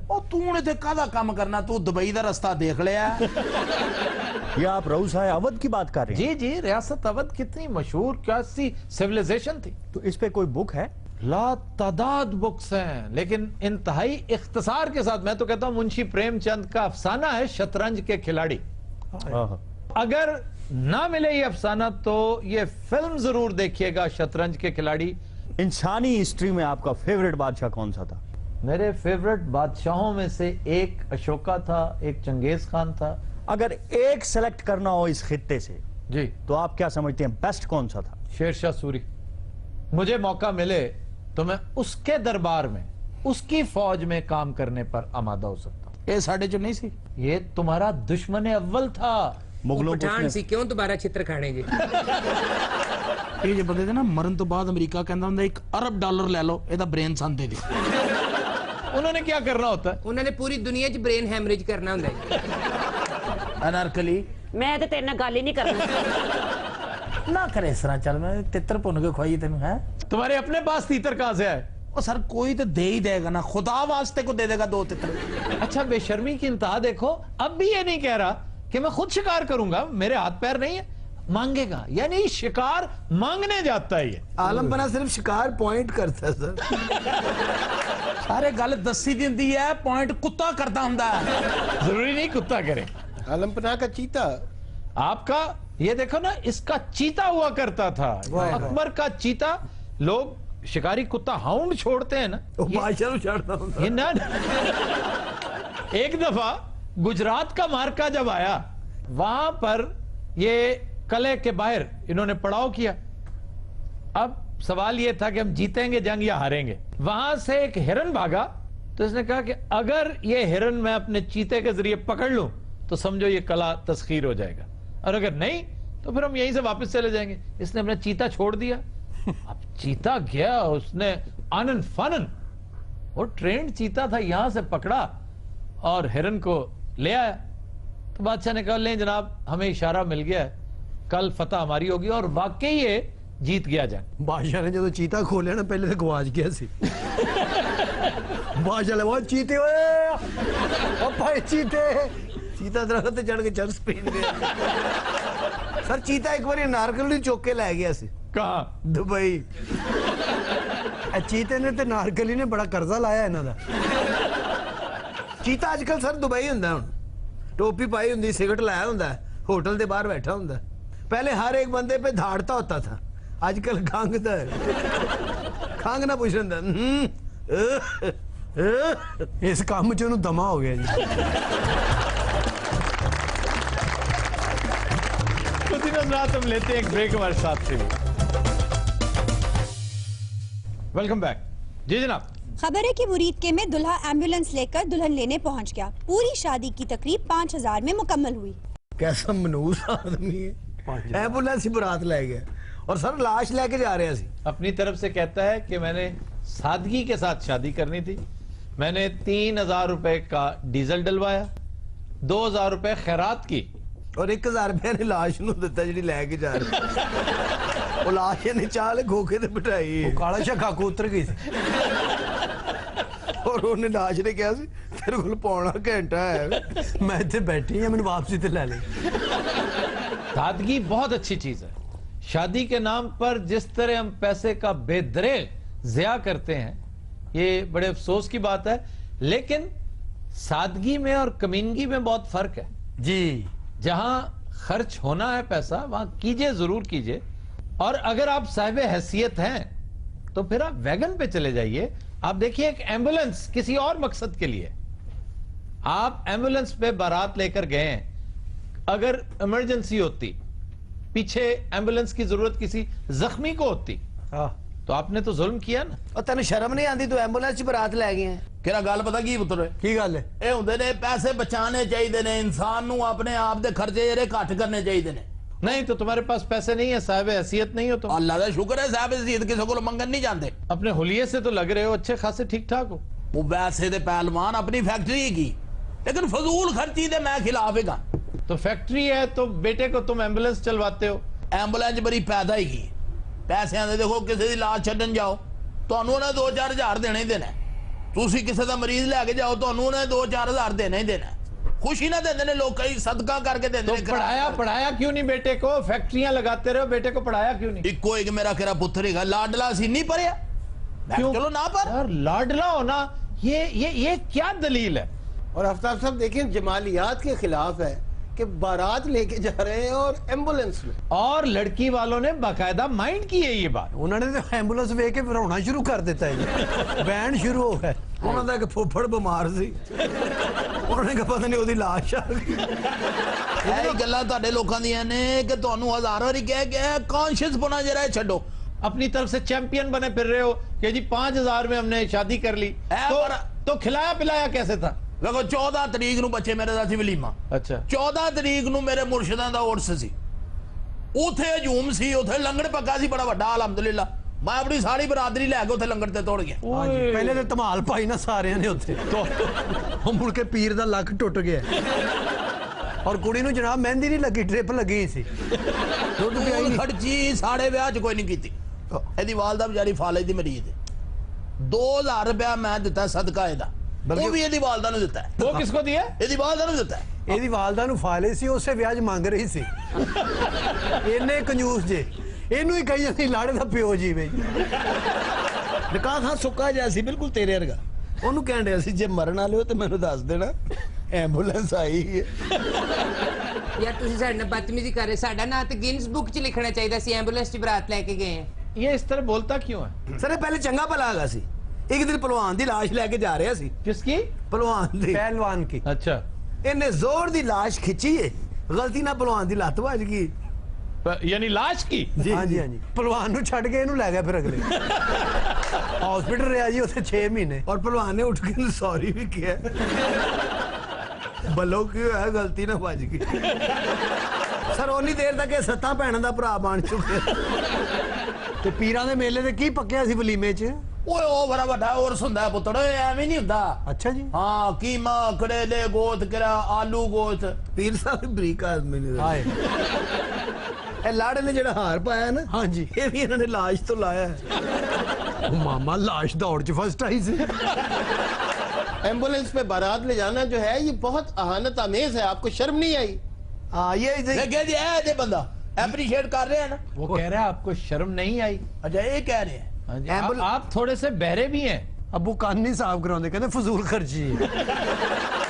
او تو نے تے کادا کام کرنا, تو دبئی دا رستہ دیکھ لیا. یہ آپ روسائے اودھ کی بات کر رہے ہیں؟ جی ریاست اودھ کتنی مشہور کیسی سیویلائزیشن تھی. تو اس پہ کوئی بک ہے؟ لا تعداد بکس ہیں, لیکن انتہائی اختصار کے ساتھ. میں تو کہتا ہوں منشی پریم چند کا افسانہ ہے شطرنج کے کھلاڑی. اگر نہ ملے یہ افسانہ تو یہ فلم ضرور دیکھیے گا, شطرنج کے کھلاڑی. انسانی ہسٹری میں آپ کا فیوریٹ بادشاہ کون سا تھا؟ میرے فیوریٹ بادشاہوں میں سے ایک اشوکا تھا, ایک چنگیز خان تھا. اگر ایک سیلیکٹ کرنا ہو اس خطے سے جی تو آپ کیا سمجھتے ہیں بیسٹ کون سا تھا؟ شیر شاہ سوری. مجھے موقع ملے تو میں اس کے دربار میں, اس کی فوج میں کام کرنے پر آمادہ ہو سکتا ہوں. اے ساڑھے جو نہیں سی, یہ تمہارا دشمن اول تھا. مغلوں کو پٹھان سی کیوں دوبارہ چھتر کھانے جی. یہ جو بندے تھے نا, مرن تو بعد امریکہ کہندا ہوندا $1 ارب لے لو, یہ دا برین سان دے دی. انہوں نے کیا کرنا ہوتا ہے؟ انہوں نے پوری دنیا چ برین ہیمریج کرنا ہوندا ہے. انارکلی میں تے تیرے نال گل ہی نہیں کرنا. نہ کرے اس طرح, چل میں تتر پن کے کھوائی تینوں ہے. تمہارے اپنے پاس تیتر کہاں سے آئے؟ او سر کوئی تو دے ہی دے گا نا, خدا واسطے کو دے دے گا 2 تتر. اچھا بے شرمی کی انتہا دیکھو, اب بھی یہ نہیں کہہ رہا کہ میں خود شکار کروں گا, میرے ہاتھ پیر نہیں ہے. मांगेगा, यानी शिकार मांगने जाता है ये। आलम बना सिर्फ शिकार पॉइंट करता है सर। सारे गल दसी दी है, पॉइंट कुत्ता करता हुंदा है। जरूरी नहीं कुत्ता करे। आलम पनाह का चीता आपका ये देखो ना, इसका चीता हुआ करता था, अकबर का चीता। लोग शिकारी कुत्ता हाउंड छोड़ते हैं ना, बादशाह छाड़ता हूं ये ना। एक दफा गुजरात का मार्का जब आया, वहां पर ये कले के बाहर इन्होंने पड़ाव किया। अब सवाल ये था कि हम जीतेंगे जंग या हारेंगे। वहां से एक हिरन भागा, तो इसने कहा कि अगर ये हिरन मैं अपने चीते के जरिए पकड़ लूं तो समझो ये कला तस्खीर हो जाएगा, और अगर नहीं तो फिर हम यहीं से वापस चले जाएंगे। इसने अपना चीता छोड़ दिया। अब चीता गया, उसने आनन फानन, वो ट्रेंड चीता था, यहां से पकड़ा और हिरन को ले आया। तो बादशाह ने कहा, ले जनाब, हमें इशारा मिल गया है, कल फतह हमारी होगी। और वाकई ये जीत गया जंग। बादशाह ने जो चीता खोलिया ना, पहले तो गवाच गया सी। बादशाह ने वो चीते, ओ भाई चीते, चीता दरख्त चढ़ के चर्च पीन गया। सर चीता एक बार नारकली चुक के लै गया सी। कहा? दुबई। चीते ने ते नारकली ने बड़ा कर्जा लाया इन्हां दा। चीता आजकल सर दुबई हुंदा हुण, टोपी पाई हुंदी, सिगरेट लाया हुंदा, होटल के बाहर बैठा हुंदा। पहले हर एक बंदे पे धाड़ता होता था, आजकल खांगता है। खांग ना पूछ रहा। इस काम च उन्हें दमा हो गया जी। तो दिनों रात हम लेते हैं एक ब्रेक हमारे साथ से। Welcome back. जी जनाब। खबर है कि मुरीदके में दुल्हा एम्बुलेंस लेकर दुल्हन लेने पहुंच गया। पूरी शादी की तकरीब 5000 में मुकम्मल हुई। कैसा मनूस आदमी है, एम्बुलेंस ही बारात ले गया और सर लाश लेके जा रहे हैं। अपनी तरफ से कहता है कि मैंने सादगी के साथ शादी करनी थी। मैंने 3000 रुपए का डीजल डलवाया, 2000 रुपए खैरात की और 1000 रुपया ने लाश नूं दिता जी लैके जा रहे। वो लाश ने चाल खोखे ते बिठाई, काला शक्का को उतर गई। और उन्हें लाश ने कहा तेरे को पौना घंटा है, मैं इतने बैठी हूं, मैंने वापसी ते ले ली। सादगी बहुत अच्छी चीज है। शादी के नाम पर जिस तरह हम पैसे का बेदरेग ज़िया करते हैं, ये बड़े अफसोस की बात है। लेकिन सादगी में और कमीनगी में बहुत फर्क है जी। जहां खर्च होना है पैसा, वहां कीजिए, जरूर कीजिए। और अगर आप साहिब हैसियत हैं तो फिर आप वैगन पे चले जाइए। आप देखिए, एक एम्बुलेंस किसी और मकसद के लिए, आप एम्बुलेंस पे बारात लेकर गए हैं, अगर इमरजेंसी होती, पीछे एम्बुलेंस की जरूरत किसी जख्मी को होती, तो आपने तो जुल्म किया ना। और तेन शर्म नहीं आती, तो एम्बुलेंस बारात लै गए हैं। ਕਿਹੜਾ ਗੱਲ ਪਤਾ ਕੀ ਪੁੱਤਰ की गल है? ਇਹ ਹੁੰਦੇ ਨੇ ਪੈਸੇ ਬਚਾਣੇ ਚਾਹੀਦੇ ਨੇ, ਇਨਸਾਨ ਨੂੰ ਆਪਣੇ ਆਪ ਦੇ ਖਰਚੇ ਜਿਹੜੇ ਘੱਟ ਕਰਨੇ ਚਾਹੀਦੇ ਨੇ। नहीं तो तुम्हारे पास पैसे नहीं है, साहिब हैसियत नहीं हो तुम। ਅੱਲਾ ਦਾ ਸ਼ੁਕਰ ਹੈ ਸਾਹਿਬ ਅਜ਼ੀਜ਼ ਕਿਸੇ ਕੋਲ ਮੰਗਣ ਨਹੀਂ ਜਾਂਦੇ। अपने हुलिये से तो लग रहे हो अच्छे खासे ठीक ठाक हो। ਉਹ ਵੈਸੇ ਦੇ ਪਹਿਲਵਾਨ ਆਪਣੀ ਫੈਕਟਰੀ ਹੈਗੀ, ਲੇਕਿन ਫਜ਼ੂਲ ਖਰਚੀ ਦੇ ਮੈਂ ਖਿਲਾਫ ਹੈਗਾ। तो फैक्ट्री है तो बेटे को तुम एम्बुलेंस चलवाते हो। ਐਂਬੂਲੈਂਸ ਬੜੀ ਪੈਦਾ ਹੈਗੀ, ਪੈਸਿਆਂ ਦੇ ਦੇਖੋ ਕਿਸੇ ਦੀ ਲਾਸ਼ ਛੱਡਣ ਜਾਓ ਤੁਹਾਨੂੰ ਉਹਨੇ 2-4 ਹਜ਼ਾਰ ਦੇਣੇ ਹੀ ਦੇਣਾ। ਤੁਸੀਂ ਕਿਸੇ ਦਾ ਮਰੀਜ਼ ਲੈ ਕੇ ਜਾਓ ਤੁਹਾਨੂੰ ਉਹਨੇ 2-4 ਹਜ਼ਾਰ ਦੇਣਾ ਹੀ ਦੇਣਾ। खुशी ना देते लोग, कई सदका करके देते। तो पढ़ाया क्यों नहीं बेटे को? फैक्ट्रियां लगाते रहो, बेटे को पढ़ाया क्यों नहीं? इको एक मेरा केरा पुत्र है लाडला सी नहीं पढ़िया, चलो ना पर यार लाडला होना ये क्या दलील है? और आफ्ताब साहब देखिए जमालियात के खिलाफ है कि बारात लेके जा रहे हैं और एम्बुलेंस में, और लड़की वालों ने बाकायदा माइंड की है ये बात। उन्होंने तो एम्बुलेंस वेख के रोना शुरू कर देता है जी। बैंड शुरू हो गया। उन्होंने एक फुफड़ बीमार सी, उन्होंने कहा पता नहीं ओदी लाश आ गई। ਇਹ ਗੱਲਾਂ ਤੁਹਾਡੇ ਲੋਕਾਂ ਦੀਆਂ ਨੇ ਕਿ ਤੁਹਾਨੂੰ ਹਜ਼ਾਰ ਵਾਰੀ ਕਹਿ ਕੇ ਕੌਨਸ਼ੀਅਸ ਬਣਾ ਜਰਾ ਛੱਡੋ। अपनी तरफ से चैंपियन बने फिर रहे हो कि जी 5000 में हमने शादी कर ली, तो खिलाया पिलाया कैसे था? देखो 14 तरीक ਨੂੰ ਬੱਚੇ ਮੇਰੇ ਦਾ ਸੀ ਵਲੀਮਾ। अच्छा 14 ਤਰੀਕ ਨੂੰ ਮੇਰੇ ਮੁਰਸ਼ਿਦਾਂ ਦਾ ਉਰਸ ਸੀ, ਉਥੇ ਹਜੂਮ ਸੀ, ਉਥੇ ਲੰਗਰ ਪੱਕਾ ਸੀ ਬੜਾ ਵੱਡਾ ਅਲਹਮਦੁਲਿਲਾ। ਮੈਂ ਆਪਣੀ ਸਾਰੀ ਬਰਾਦਰੀ ਲੈ ਕੇ ਉਥੇ ਲੰਗਰ ਤੇ ਤੋੜ ਗਿਆ। ਪਹਿਲੇ ਤੇ ਧਮਾਲ ਪਾਈ ਨਾ ਸਾਰਿਆਂ ਨੇ ਉੱਥੇ, ਉਹ ਮੁੜ ਕੇ ਪੀਰ ਦਾ ਲੱਕ ਟੁੱਟ ਗਿਆ। ਔਰ ਕੁੜੀ ਨੂੰ ਜਨਾਬ ਮਹਿੰਦੀ ਨਹੀਂ ਲੱਗੀ, ਟ੍ਰਿਪ ਲੱਗੀ ਸੀ। ਦੁੱਧ ਪਿਆਈ ਨਹੀਂ, ਖਰਚੀ ਸਾਡੇ ਵਿਆਹ 'ਚ ਕੋਈ ਨਹੀਂ ਕੀਤੀ। ਇਹਦੀ ਵਾਲਦਾ ਵਿਚਾਰੀ ਫਾਲਜ ਦੀ ਮਰੀਜ਼ ਹੈ। 2000 ਰੁਪਇਆ ਮੈਂ ਦਿੱਤਾ ਸਦਕਾ ਇਹਦਾ। ਉਹ ਵੀ ਇਹਦੀ ਵਾਲਦਾ ਨੂੰ ਦਿੱਤਾ ਹੈ। वो किसको दिया? ਇਹਦੀ ਵਾਲਦਾ ਨੂੰ ਦਿੱਤਾ ਹੈ। ਇਹਦੀ ਵਾਲਦਾ ਨੂੰ ਫਾਲੇ ਸੀ, ਉਸੇ ਵਿਆਜ ਮੰਗ ਰਹੀ ਸੀ। ਇਹਨੇ ਕੰਜੂਸ ਜੇ, ਇਹਨੂੰ ਹੀ ਕਹੀ ਜਾਂਦੀ ਲਾੜੇ ਦਾ ਪਿਓ ਜੀ ਬਈ। ਨਿਕਾਹ ਖਾਂ ਸੁੱਕਾ ਜਿਹਾ ਸੀ ਬਿਲਕੁਲ ਤੇਰੇ ਵਰਗਾ। ਉਹਨੂੰ ਕਹਿਣ ਡਿਆ ਸੀ ਜੇ ਮਰਨ ਵਾਲੇ ਹੋ ਤੇ ਮੈਨੂੰ ਦੱਸ ਦੇਣਾ, ਐਂਬੂਲੈਂਸ ਆਈ ਹੈ। ਯਾਰ ਤੁਸੀਂ ਸਾਡੇ ਨਾਲ ਬਦਤਮੀਜ਼ੀ ਕਰ ਰਹੇ, ਸਾਡਾ ਨਾਂ ਤੇ ਗਿਨਸ ਬੁੱਕ 'ਚ ਲਿਖਣਾ ਚਾਹੀਦਾ ਸੀ, ਐਂਬੂਲੈਂਸ 'ਚ ਬਰਾਤ ਲੈ ਕੇ ਗਏ ਆ। ये इस तरह बोलता क्यों है? ਸਰ ਇਹ ਪਹਿਲੇ ਚੰਗਾ ਭਲਾ ਹੈਗਾ ਸੀ। ਇੱਕ ਦਿਨ ਪਹਿਲਵਾਨ ਦੀ ਲਾਸ਼ ਲੈ ਕੇ ਜਾ ਰਿਹਾ ਸੀ। किसकी? ਪਹਿਲਵਾਨ ਦੀ। ਪਹਿਲਵਾਨ ਕੀ? अच्छा, ਇਹਨੇ ਜ਼ੋਰ ਦੀ ਲਾਸ਼ ਖਿੱਚੀ ਏ, ਗਲਤੀ ਨਾਲ ਪਹਿਲਵਾਨ ਦੀ ਲੱਤ ਵੱਜ ਗਈ। यानी लाश की? ਹਾਂਜੀ ਹਾਂਜੀ, ਪਹਿਲਵਾਨ ਨੂੰ ਛੱਡ ਕੇ ਇਹਨੂੰ ਲੈ ਗਿਆ ਫਿਰ ਅਗਲੇ ਹਸਪੀਟਲ ਰਿਹਾ ਜੀ ਉੱਥੇ 6 ਮਹੀਨੇ। ਔਰ ਪਹਿਲਵਾਨ ਨੇ ਉੱਠ ਕੇ ਸੌਰੀ ਵੀ ਕਿਹਾ। ਬੱਲੋ ਕੀ ਹੋਇਆ, ਗਲਤੀ ਨਾਲ ਵੱਜ ਗਈ। ਸਰ ਉਨੀ ਦੇਰ ਤੱਕ ਇਹ ਸੱਤਾਂ ਭੈਣਾਂ ਦਾ ਭਰਾ ਬਣ ਚੁੱਕਿਆ। ਤੇ ਪੀਰਾਂ ਦੇ ਮੇਲੇ ਤੇ ਕੀ ਪੱਕਿਆ ਸੀ ਵਲੀਮੇ 'ਚ? ਓਏ ਉਹ ਬੜਾ ਵੱਡਾ ਉਰਸ ਹੁੰਦਾ ਹੈ ਪੁੱਤਰ, ਐਵੇਂ ਨਹੀਂ ਹੁੰਦਾ। ਅੱਛਾ ਜੀ। ਹਾਂ, ਕੀਮਾ, ਕਰੇਲੇ, ਗੋਤ ਕਰਾ, ਆਲੂ ਗੋਤ। ਪੀਰ ਸਾਹਿਬ ਵੀ ਬਰੀਕ ਆਦਮੀ ਨੇ। ਹਾਏ ਇਹ ਲਾੜੇ ਨੇ ਜਿਹੜਾ ਹਾਰ ਪਾਇਆ ਨਾ, ਹਾਂਜੀ, ਇਹ ਵੀ ਇਹਨਾਂ ਨੇ ਲਾਸ਼ ਤੋਂ ਲਾਇਆ ਹੈ। ਉਹ ਮਾਮਾ ਲਾਸ਼ ਦੌੜ 'ਚ ਫਸਟ ਆਈ ਸੀ। एम्बुलेंस पे बारात ले जाना जो है ये बहुत अहानत आमेज है, आपको शर्म नहीं आई? हाँ ये देखिए जी, ये बंदा एप्रिशिएट कर रहे हैं ना। वो कह रहा है आपको शर्म नहीं आई? अच्छा, ये कह रहे हैं। हाँ जी, आप थोड़े से बहरे भी हैं। ਅੱਬੂ ਕੰਨ ਨਹੀਂ ਸਾਫ਼ ਕਰਾਉਂਦੇ, ਕਹਿੰਦੇ ਫਜ਼ੂਲ ਖਰਚੀ ਹੈ।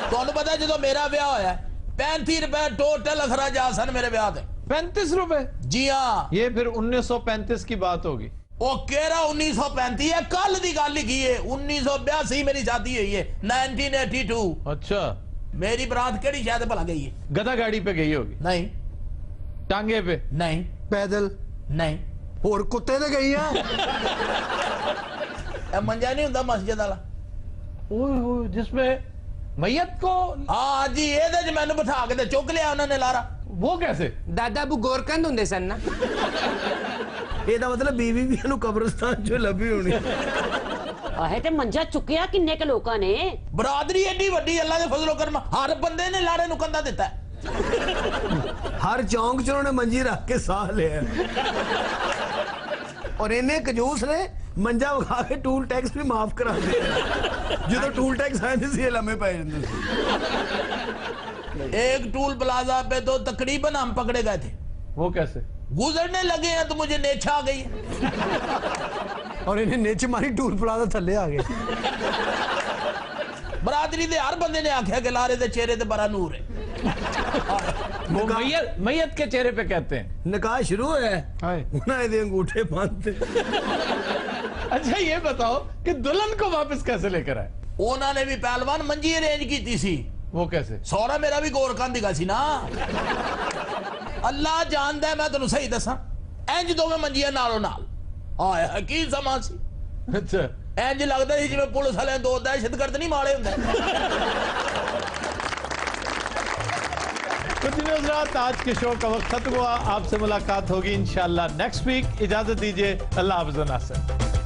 ਤੁਹਾਨੂੰ ਪਤਾ ਜਦੋਂ ਮੇਰਾ ਵਿਆਹ ਹੋਇਆ 35 ਰੁਪਏ ਟੋਟਲ ਅਖਰਾਜਾਤ ਸਨ ਮੇਰੇ ਵਿਆਹ ਤੇ। 35 रुपए? जी हाँ। ये फिर 1935 की बात होगी। ਉਹ ਕਿਹੜਾ 1935 ਹੈ, ਕੱਲ ਦੀ ਗੱਲ ਹੀ ਹੈ। 1982 ਮੇਰੀ ਸ਼ਾਦੀ ਹੋਈ ਹੈ, 1982। अच्छा, ਮੇਰੀ ਬਰਾਤ ਕਿਹੜੀ ਸ਼ਾਇਦ ਭਲਾ ਗਈ ਹੈ? गधा गाड़ी पे गई होगी? ਨਹੀਂ टांगे पे? ਨਹੀਂ ਪੈਦਲ? ਨਹੀਂ। ਹੋਰ ਕੁੱਤੇ ਤੇ ਗਈ ਆ। ਇਹ ਮੰਜਾ ਨਹੀਂ ਹੁੰਦਾ ਮਸਜਿਦ ਵਾਲਾ? ओह, जिसमें मैयत को? ਹਾਂ ਜੀ, ਇਹਦੇ 'ਚ ਮੈਨੂੰ ਬਿਠਾ ਕੇ ਤੇ ਚੁੱਕ ਲਿਆ ਉਹਨਾਂ ਨੇ ਲਾਰਾ। वो कैसे? ਦਾਦਾ ਅਬੂ ਗੋਰਕੰਦ ਹੁੰਦੇ ਸਨ ਨਾ। ਇਹਦਾ ਮਤਲਬ ਬੀਵੀ ਵੀ ਇਹਨੂੰ ਕਬਰਸਤਾਨ 'ਚੋਂ ਲੱਭੀ ਹੋਣੀ। ਆਹੇ ਤੇ ਮੰਜਾ ਚੁੱਕਿਆ ਕਿੰਨੇ ਕ ਲੋਕਾਂ ਨੇ। ਬਰਾਦਰੀ ਐਡੀ ਵੱਡੀ, ਅੱਲਾ ਦੇ ਫਜ਼ਲੋ ਕਰਮ, ਹਰ ਬੰਦੇ ਨੇ ਲਾੜੇ ਨੂੰ ਕੰਧਾ ਦਿੱਤਾ। ਹਰ ਚੌਂਕ 'ਚ ਉਹਨੇ ਮੰਜੀ ਰੱਖ ਕੇ ਸਾਹ ਲਿਆ। ਔਰ ਇਹਨੇ ਕੰਜੂਸ ਨੇ ਮੰਜਾ ਵਿਖਾ ਕੇ ਟੂਲ ਟੈਕਸ ਵੀ ਮਾਫ ਕਰਾ ਦਿੱਤਾ। ਜਦੋਂ ਟੂਲ ਟੈਕਸ ਆਉਂਦੇ ਸੀ ਇਹ ਲੰਮੇ ਪੈ ਜਾਂਦੇ ਸੀ। एक टूल प्लाजा पे तो तकरीबन हम पकड़े गए थे। वो कैसे? गुजरने लगे हैं तो मुझे नेछा आ गई है। ਔਰ ਇਹਨੇ ਨਿੱਚ ਮਾਰੀ ਟੂਲ ਪਲਾਜ਼ਾ ਥੱਲੇ ਆ ਗਏ। बरादरी दे हर बंदे ने आख्या कि लारे दे चेहरे ते बड़ा नूर है। वो मैयत के चेहरे पे कहते हैं। ਨਿਕਾਹ ਸ਼ੁਰੂ ਹੋਇਆ ਹੈ, ਉਹਨਾਂ ਇਹਦੇ ਅੰਗੂਠੇ ਬੰਨ੍ਹਤੇ। अच्छा ये बताओ कि दुल्हन को वापस कैसे लेकर आए? उन्होंने भी पहलवान मंजी अरेंज की थी। वो कैसे? सौरा मेरा भी गोरकान दिखा सी ना। अल्लाह जानदा है, मैं तेनू सही दसा, इंज दोवें मंजियां नालों नाल आया की समा सी। अच्छा, इंज लगदा सी जिवें पुलिस वाले दो दहशतगर्द नहीं मारे हुंदे। तो दिन रात आज के शो का वक्त खत्म हुआ। आपसे मुलाकात होगी इंशाल्लाह नेक्स्ट वीक। इजाजत दीजिए, अल्लाह हाफ़िज़।